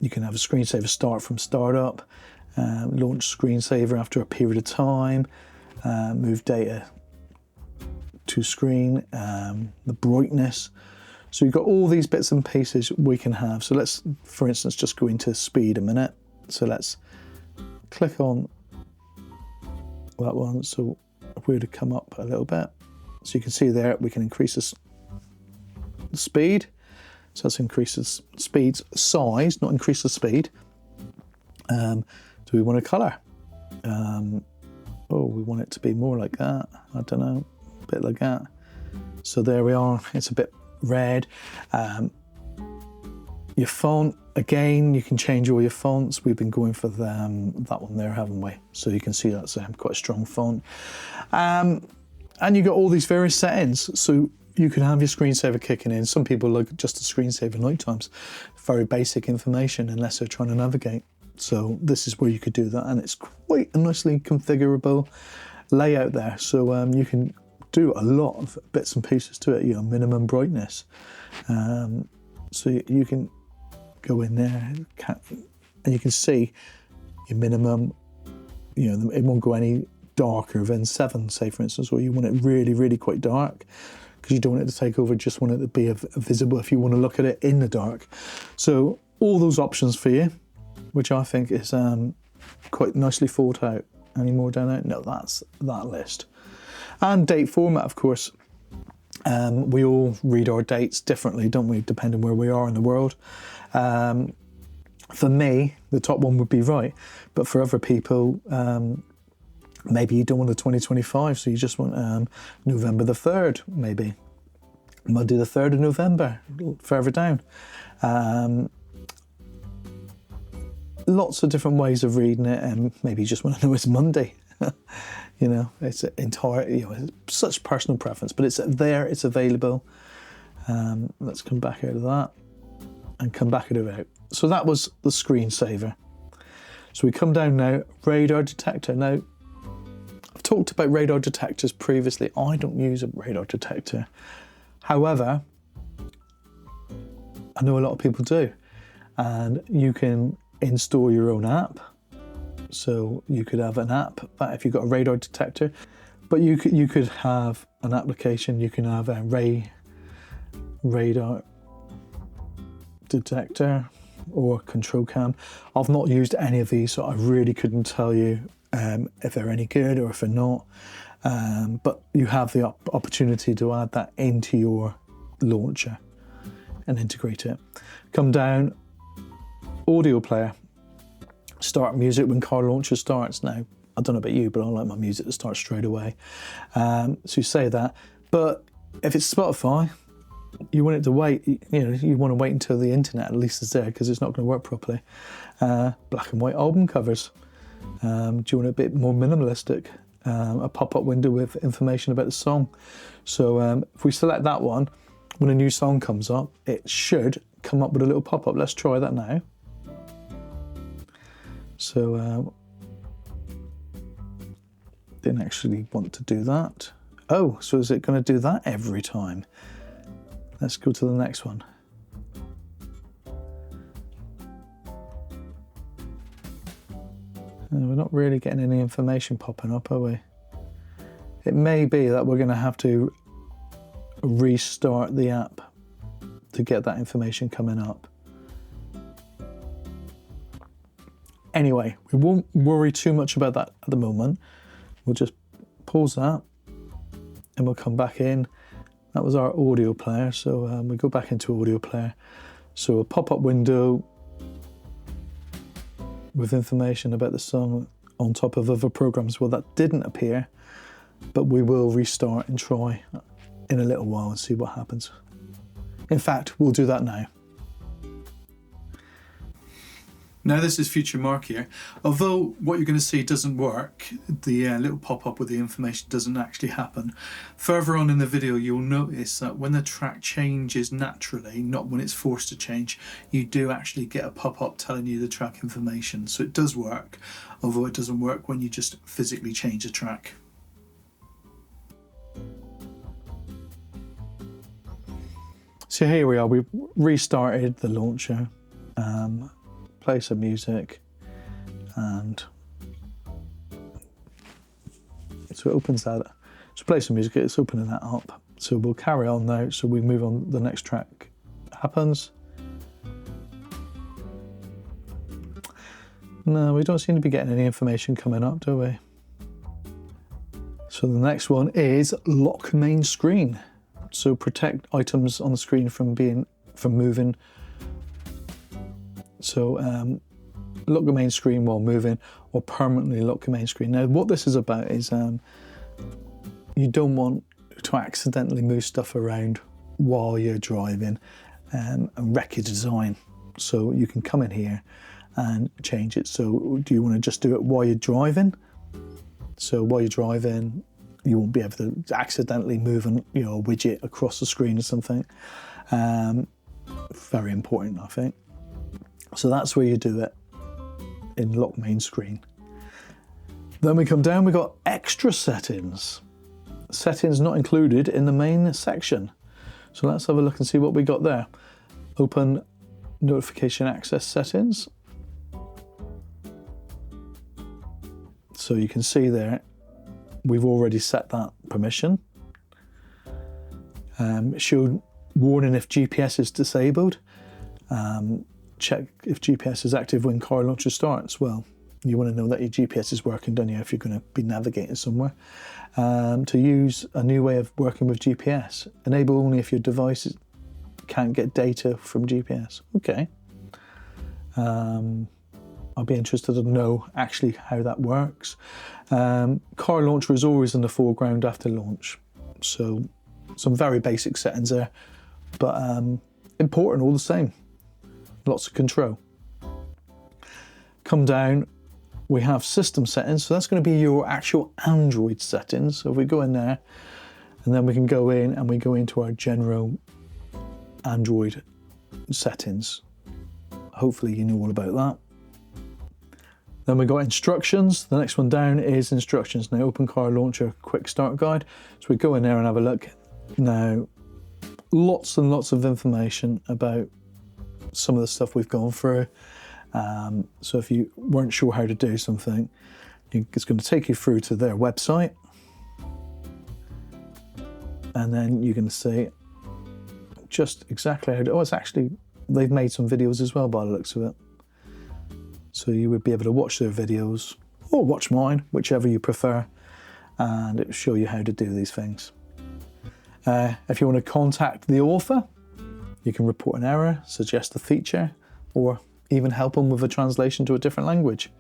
You can have a screensaver start from startup, launch screensaver after a period of time, move data to screen, the brightness. So you've got all these bits and pieces we can have. So let's, for instance, just go into speed a minute. So let's click on that one. So if we were to come up a little bit, so you can see there, we can increase the speed. So let's increase the speed's size, not increase the speed. Do we want a color? Oh, we want it to be more like that. I don't know, a bit like that. So there we are, it's a bit red. Your font, again, you can change all your fonts. We've been going for that one there, haven't we? So you can see that's quite a strong font. And you got all these various settings. So you can have your screensaver kicking in. Some people like just a screensaver night times. Very basic information unless they're trying to navigate. So this is where you could do that, and it's quite a nicely configurable layout there. So you can do a lot of bits and pieces to it, you know, minimum brightness. So you can go in there and you can see your minimum, you know, it won't go any darker than 7, say for instance, or you want it really, really quite dark because you don't want it to take over, just want it to be visible if you want to look at it in the dark. So all those options for you, which I think is quite nicely thought out. Any more down there? No, that's that list. And date format, of course. We all read our dates differently, don't we, depending where we are in the world. For me, the top one would be right, but for other people, maybe you don't want the 2025, so you just want November the 3rd, maybe. Monday the 3rd of November, further down. Lots of different ways of reading it, and maybe you just want to know it's Monday. You know, it's entire, you know, it's such personal preference, but it's there, it's available. Let's come back out of that and come back out of it. So that was the screensaver. So we come down now, radar detector. Now, I've talked about radar detectors previously. I don't use a radar detector. However, I know a lot of people do, and you can install your own app. So you could have an app that if you've got a radar detector, but you could have an application. You can have a radar detector or control cam. I've not used any of these, so I really couldn't tell you if they're any good or if they're not. but you have the opportunity to add that into your launcher and integrate it. Come down, audio player, start music when car launcher starts. Now, I don't know about you, but I like my music to start straight away. So you say that, but if it's Spotify, you want it to wait, you want to wait until the internet at least is there, because it's not going to work properly. Black and white album covers. Do you want it a bit more minimalistic? A pop-up window with information about the song. So if we select that one, when a new song comes up, it should come up with a little pop-up. Let's try that now. So didn't actually want to do that. Oh, so is it going to do that every time? Let's go to the next one. We're not really getting any information popping up, are we? It may be that we're going to have to restart the app to get that information coming up. Anyway, we won't worry too much about that at the moment. We'll just pause that and we'll come back in. That was our audio player, so we go back into audio player. So a pop-up window with information about the song on top of other programs. Well, that didn't appear, but we will restart and try in a little while and see what happens. In fact, we'll do that now. Now this is Future Mark here. Although what you're going to see doesn't work, the little pop-up with the information doesn't actually happen. Further on in the video, you'll notice that when the track changes naturally, not when it's forced to change, you do actually get a pop-up telling you the track information. So it does work, although it doesn't work when you just physically change a track. So here we are, we've restarted the launcher. Play some music, and so it opens that. So play some music, it's opening that up. So we'll carry on now, so we move on, the next track happens. No, we don't seem to be getting any information coming up, do we? So the next one is lock main screen. So protect items on the screen from moving. So lock the main screen while moving, or permanently lock the main screen. Now what this is about is you don't want to accidentally move stuff around while you're driving and wreck your design. So you can come in here and change it. So do you want to just do it while you're driving? So while you're driving, you won't be able to accidentally move a widget across the screen or something. Very important, I think. So that's where you do it, in lock main screen. Then we come down, we've got extra settings. Settings not included in the main section. So let's have a look and see what we got there. Open notification access settings. So you can see there, we've already set that permission. Show warning if GPS is disabled. Check if GPS is active when car launcher starts. Well, you want to know that your GPS is working, don't you, if you're going to be navigating somewhere. To use a new way of working with GPS. Enable only if your device can't get data from GPS. Okay. I'll be interested to know actually how that works. Car launcher is always in the foreground after launch. So some very basic settings there, but important all the same. Lots of control. Come down, we have system settings. So that's going to be your actual Android settings. So if we go in there, and then we can go in and we go into our general Android settings. Hopefully you know all about that. Then we got instructions. The next one down is instructions. Now open car launcher quick start guide. So we go in there and have a look. Now, lots and lots of information about some of the stuff we've gone through. So if you weren't sure how to do something, it's going to take you through to their website. And then you're going to see just exactly how to, it's actually, they've made some videos as well by the looks of it. So you would be able to watch their videos or watch mine, whichever you prefer. and it will show you how to do these things. If you want to contact the author, you can report an error, suggest a feature, or even help them with a translation to a different language.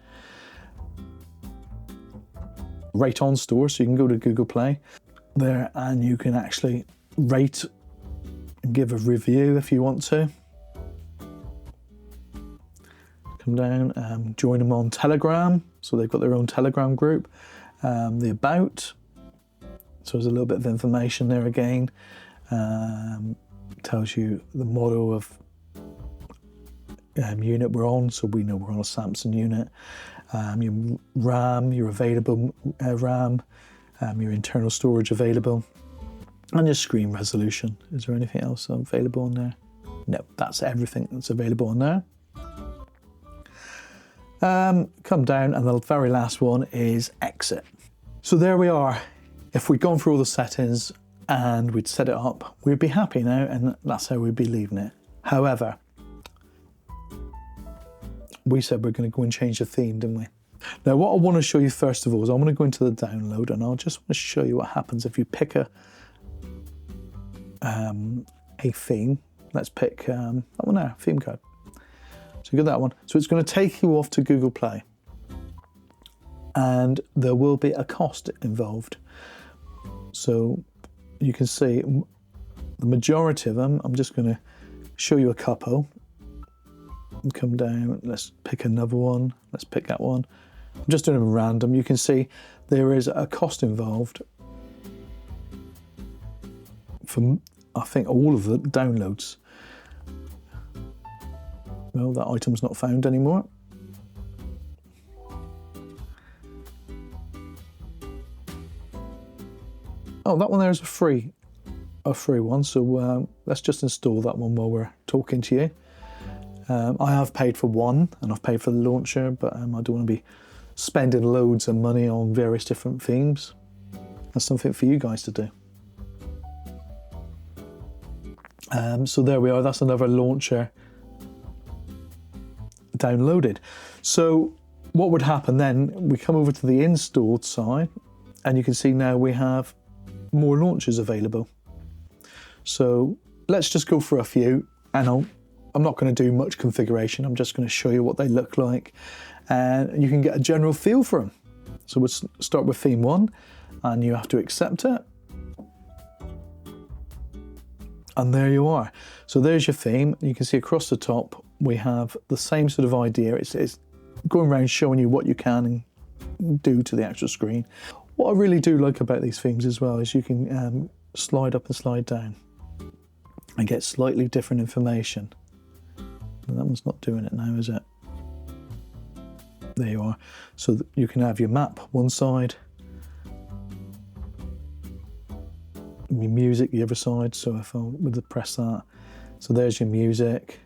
Rate on store, so you can go to Google Play there and you can actually rate and give a review if you want to. Come down, join them on Telegram, so they've got their own Telegram group. The about, so there's a little bit of information there again. Tells you the model of unit we're on, so we know we're on a Samsung unit. Your RAM, your available RAM, your internal storage available, and your screen resolution. Is there anything else available on there? No, that's everything that's available on there. Come down, and the very last one is exit. So there we are. If we'd gone through all the settings and we'd set it up, we'd be happy now, and that's how we'd be leaving it. However, we said we're going to go and change the theme, didn't we? Now, what I want to show you first of all is I'm going to go into the download, and I'll just want to show you what happens if you pick a theme. Let's pick that one there, theme code. So you get that one. So it's going to take you off to Google Play, and there will be a cost involved. So you can see the majority of them. I'm just going to show you a couple. Come down, let's pick another one. Let's pick that one. I'm just doing them random. You can see there is a cost involved for, I think, all of the downloads. Well, that item's not found anymore. Oh, that one there is a free one. So let's just install that one while we're talking to you. I have paid for one, and I've paid for the launcher, but I don't want to be spending loads of money on various different themes. That's something for you guys to do. So there we are. That's another launcher downloaded. So what would happen then, we come over to the installed side, and you can see now we have more launchers available. So let's just go for a few, and I'm not going to do much configuration. I'm just going to show you what they look like, and you can get a general feel for them. So we'll start with theme 1, and you have to accept it. And there you are. So there's your theme. You can see across the top, we have the same sort of idea. It's going around showing you what you can do to the actual screen. What I really do like about these themes as well is you can slide up and slide down and get slightly different information. That one's not doing it now, is it? There you are. So you can have your map one side, your music the other side. So if I would press that, so there's your music.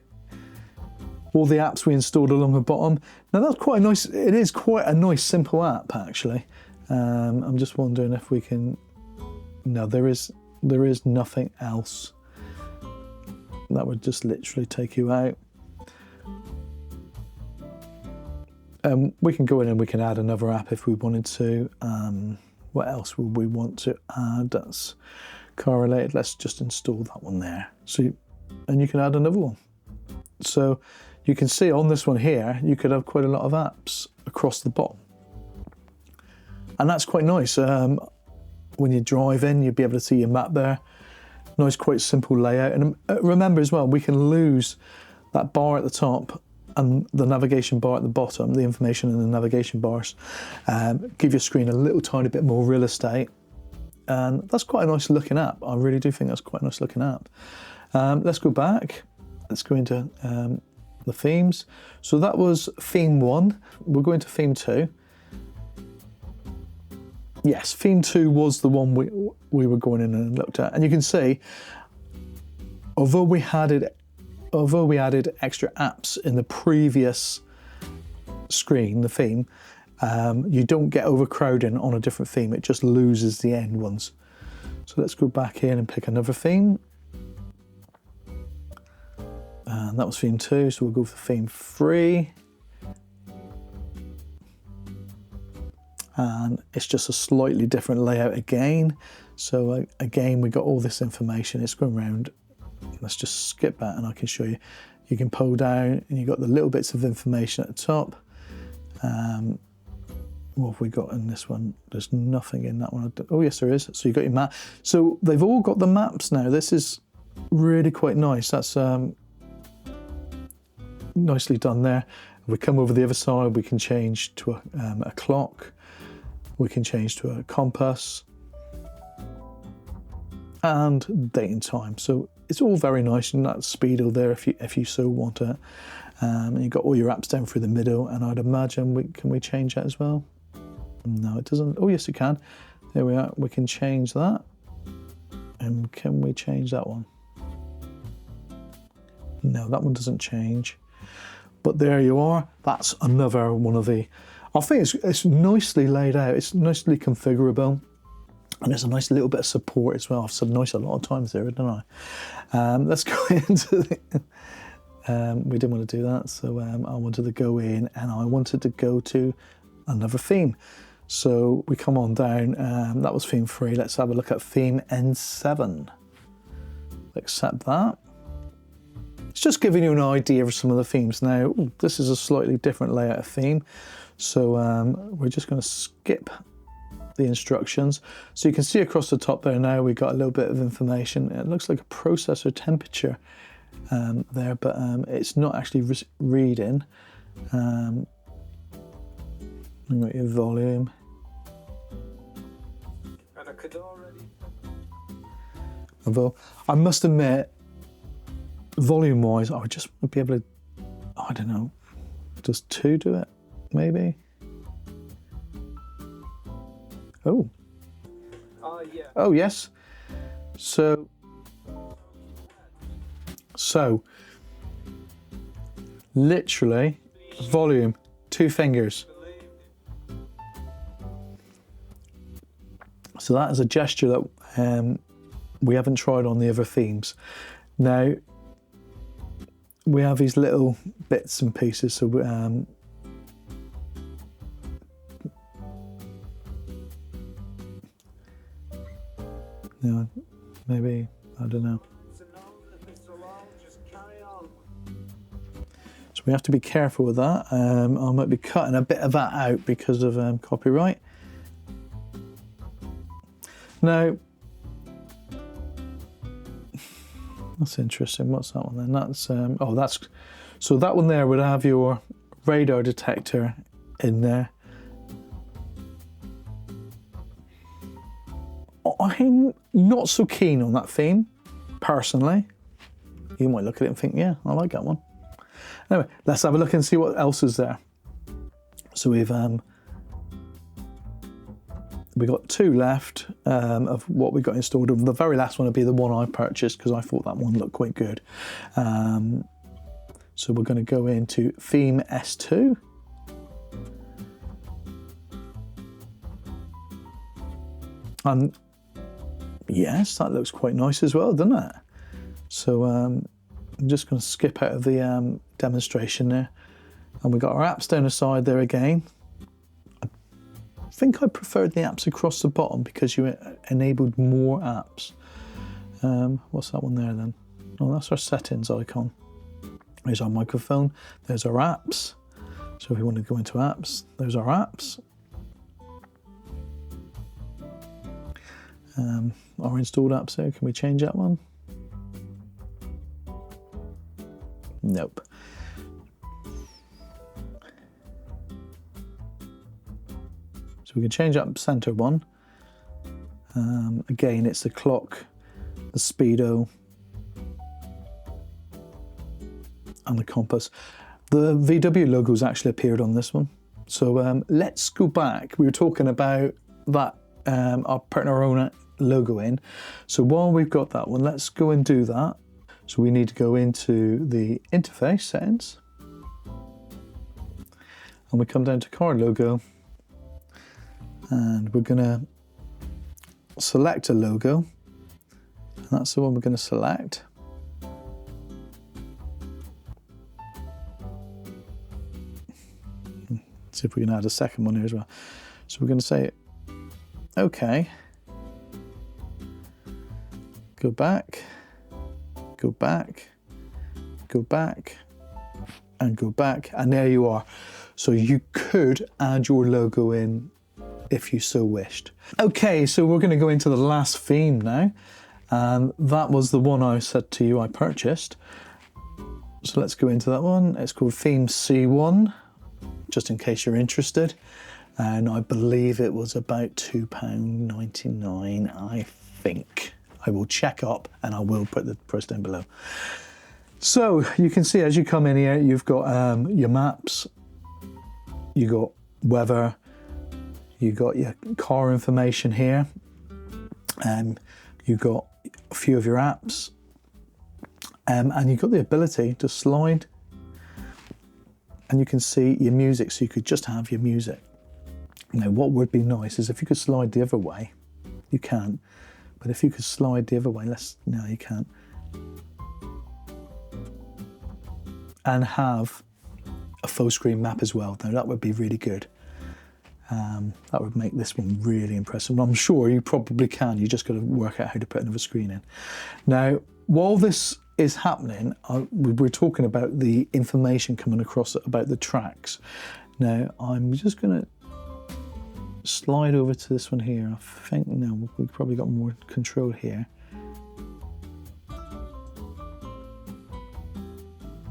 All the apps we installed along the bottom. Now that's quite a nice. It is quite a nice simple app actually. I'm just wondering if we can. No, there is nothing else. That would just literally take you out. We can go in and we can add another app if we wanted to. What else would we want to add that's correlated? Let's just install that one there. So, and you can add another one. So you can see on this one here, you could have quite a lot of apps across the bottom. And that's quite nice. When you drive in, you'll be able to see your map there. Nice, quite simple layout. And remember as well, we can lose that bar at the top and the navigation bar at the bottom, the information in the navigation bars, give your screen a little tiny bit more real estate. And that's quite a nice looking app. I really do think that's quite a nice looking app. Let's go back. Let's go into the themes. So that was theme 1. We'll go into theme 2. Yes, theme 2 was the one we were going in and looked at. And you can see, although we added extra apps in the previous screen, the theme, you don't get overcrowding on a different theme. It just loses the end ones. So let's go back in and pick another theme. And that was theme 2, so we'll go for theme 3. and it's just a slightly different layout again. So again, we got all this information. It's going around. Let's just skip that and I can show you. You can pull down and you've got the little bits of information at the top. What have we got in this one? There's nothing in that one. Oh yes, there is. So you've got your map. So they've all got the maps now. This is really quite nice. That's nicely done there. If we come over the other side, we can change to a clock. We can change to a compass and date and time. So it's all very nice, and that's speedo there if you so want it. And you've got all your apps down through the middle, and I'd imagine can we change that as well? No, it doesn't. Oh yes, it can. There we are. We can change that. And can we change that one? No, that one doesn't change. But there you are. That's another one of the. I think it's nicely laid out. It's nicely configurable. And there's a nice little bit of support as well. I've said nice a lot of times there, didn't I? Let's go into the... we didn't want to do that, so I wanted to go in and I wanted to go to another theme. So we come on down, that was theme 3. Let's have a look at theme N7. Accept that. It's just giving you an idea of some of the themes. Now, this is a slightly different layout of theme. So we're just going to skip the instructions. So you can see across the top there now, we've got a little bit of information. It looks like a processor temperature there, but it's not actually reading. You've got your volume. And I could already... Although, I must admit, volume-wise, I would just be able to, I don't know, does 2 do it, maybe? Oh. Yeah. Oh, yes. So, literally, volume, 2 fingers. So that is a gesture that we haven't tried on the other themes. Now, we have these little bits and pieces, so maybe, I don't know. So we have to be careful with that. I might be cutting a bit of that out because of copyright. Now, that's interesting. What's that one then? That's so that one there would have your radar detector in there. I'm not so keen on that theme, personally. You might look at it and think, yeah, I like that one. Anyway, let's have a look and see what else is there. So we've got 2 left of what we got installed. The very last one would be the one I purchased because I thought that one looked quite good. So we're going to go into theme S2. And yes, that looks quite nice as well, doesn't it? So I'm just going to skip out of the demonstration there. And we've got our apps down the side there again. I think I preferred the apps across the bottom because you enabled more apps. What's that one there then? Oh, that's our settings icon. There's our microphone. There's our apps. So if we want to go into apps, there's our apps. Our installed apps there, can we change that one? Nope. So we can change that center one. Again, it's the clock, the speedo, and the compass. The VW logo's actually appeared on this one. So let's go back. We were talking about that, putting our own logo in. So while we've got that one, let's go and do that. So we need to go into the interface settings. And we come down to car logo. And we're gonna select a logo. And that's the one we're gonna select. See if we can add a second one here as well. So we're going to say, okay, go back, go back, go back, and go back, and there you are. So you could add your logo in if you so wished. Okay, so we're going to go into the last theme now, and that was the one I said to you I purchased. So let's go into that one. It's called Theme C1, just in case you're interested. And I believe it was about £2.99, I think. I will check up and I will put the price down below. So you can see as you come in here, you've got your maps, you got weather, you got your car information here, you got a few of your apps, and you've got the ability to slide, and you can see your music, so you could just have your music. Now what would be nice is if you could slide the other way, you can, but if you could slide the other way, no you can't, and have a full screen map as well. Now that would be really good. That would make this one really impressive. I'm sure you probably can, you just got to work out how to put another screen in. Now, while this is happening, we're talking about the information coming across about the tracks. Now, I'm just going to slide over to this one here. I think, no, we've probably got more control here.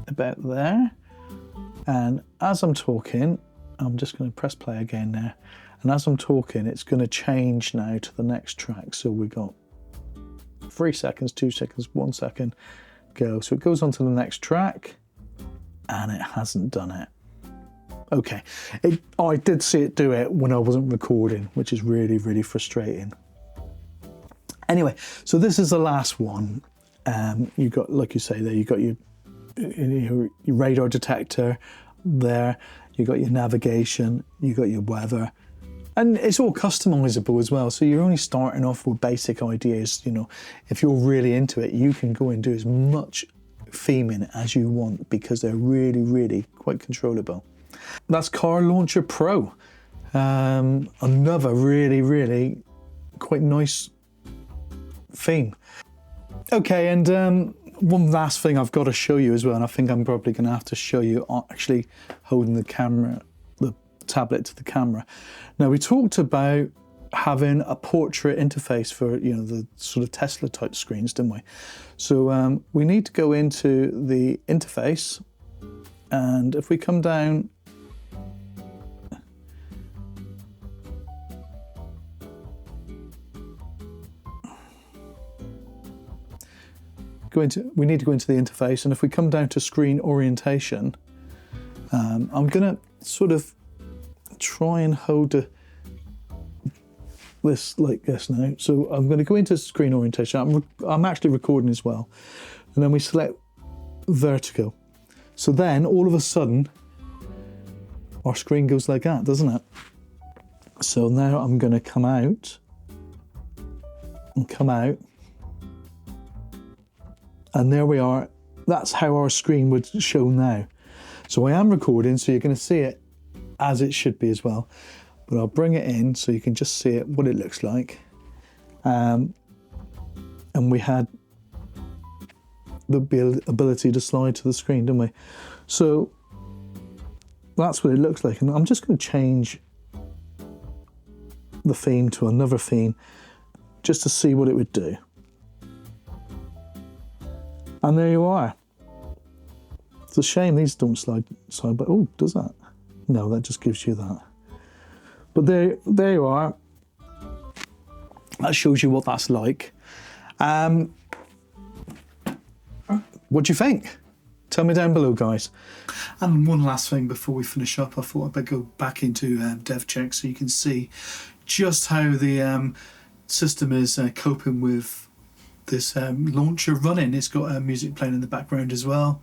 About there. And as I'm talking, I'm just going to press play again there. And as I'm talking, it's going to change now to the next track. So we've got 3 seconds, 2 seconds, 1 second, go. So it goes on to the next track, and it hasn't done it. Okay, I did see it do it when I wasn't recording, which is really, really frustrating. Anyway, so this is the last one. You got, like you say there, you got your radar detector there, you got your navigation, you got your weather, and it's all customizable as well. So you're only starting off with basic ideas. You know, if you're really into it, you can go and do as much theming as you want because they're really, really quite controllable. That's Car Launcher Pro. Another really, really quite nice theme. Okay, and one last thing I've got to show you as well, and I think I'm probably going to have to show you actually holding the camera, the tablet to the camera. Now, we talked about having a portrait interface for, you know, the sort of Tesla type screens, didn't we? So we need to go into the interface, and if we come down, we need to go into the interface, and if we come down to screen orientation, I'm gonna sort of try and hold this like this now. So I'm going to go into screen orientation. I'm actually recording as well, and then we select vertical. So then all of a sudden our screen goes like that, doesn't it? So now I'm going to come out and come out. And there we are. That's how our screen would show now. So I am recording, so you're going to see it as it should be as well. But I'll bring it in so you can just see it, what it looks like. And we had the ability to slide to the screen, didn't we? So that's what it looks like. And I'm just going to change the theme to another theme just to see what it would do. And there you are. It's a shame these don't slide, but oh, does that? No, that just gives you that. But there you are. That shows you what that's like. What do you think? Tell me down below, guys. And one last thing before we finish up, I thought I'd better go back into DevCheck so you can see just how the system is coping with this launcher running. It's got music playing in the background as well,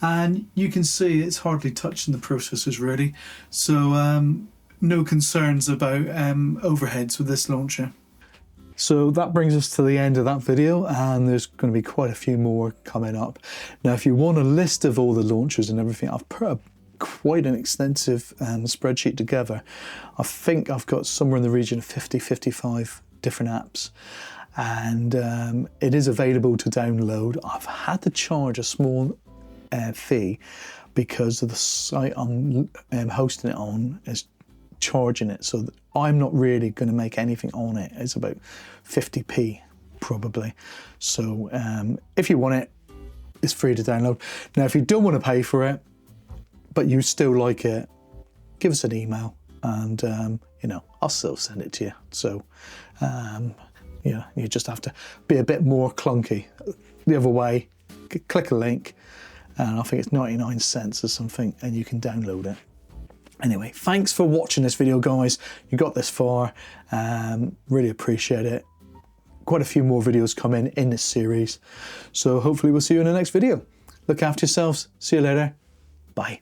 and you can see it's hardly touching the processors really, so no concerns about overheads with this launcher. So that brings us to the end of that video, and there's going to be quite a few more coming up. Now if you want a list of all the launchers and everything, I've put a quite an extensive spreadsheet together. I think I've got somewhere in the region of 50, 55 different apps, and it is available to download. I've had to charge a small fee because of the site I'm hosting it on is charging it, so I'm not really going to make anything on it. It's about 50p probably. So if you want it, it's free to download. Now if you don't want to pay for it but you still like it, give us an email and you know, I'll still send it to you. So yeah, you just have to be a bit more clunky. The other way, click a link and I think it's 99 cents or something and you can download it. Anyway, thanks for watching this video, guys. You got this far, really appreciate it. Quite a few more videos coming in this series. So hopefully we'll see you in the next video. Look after yourselves. See you later. Bye.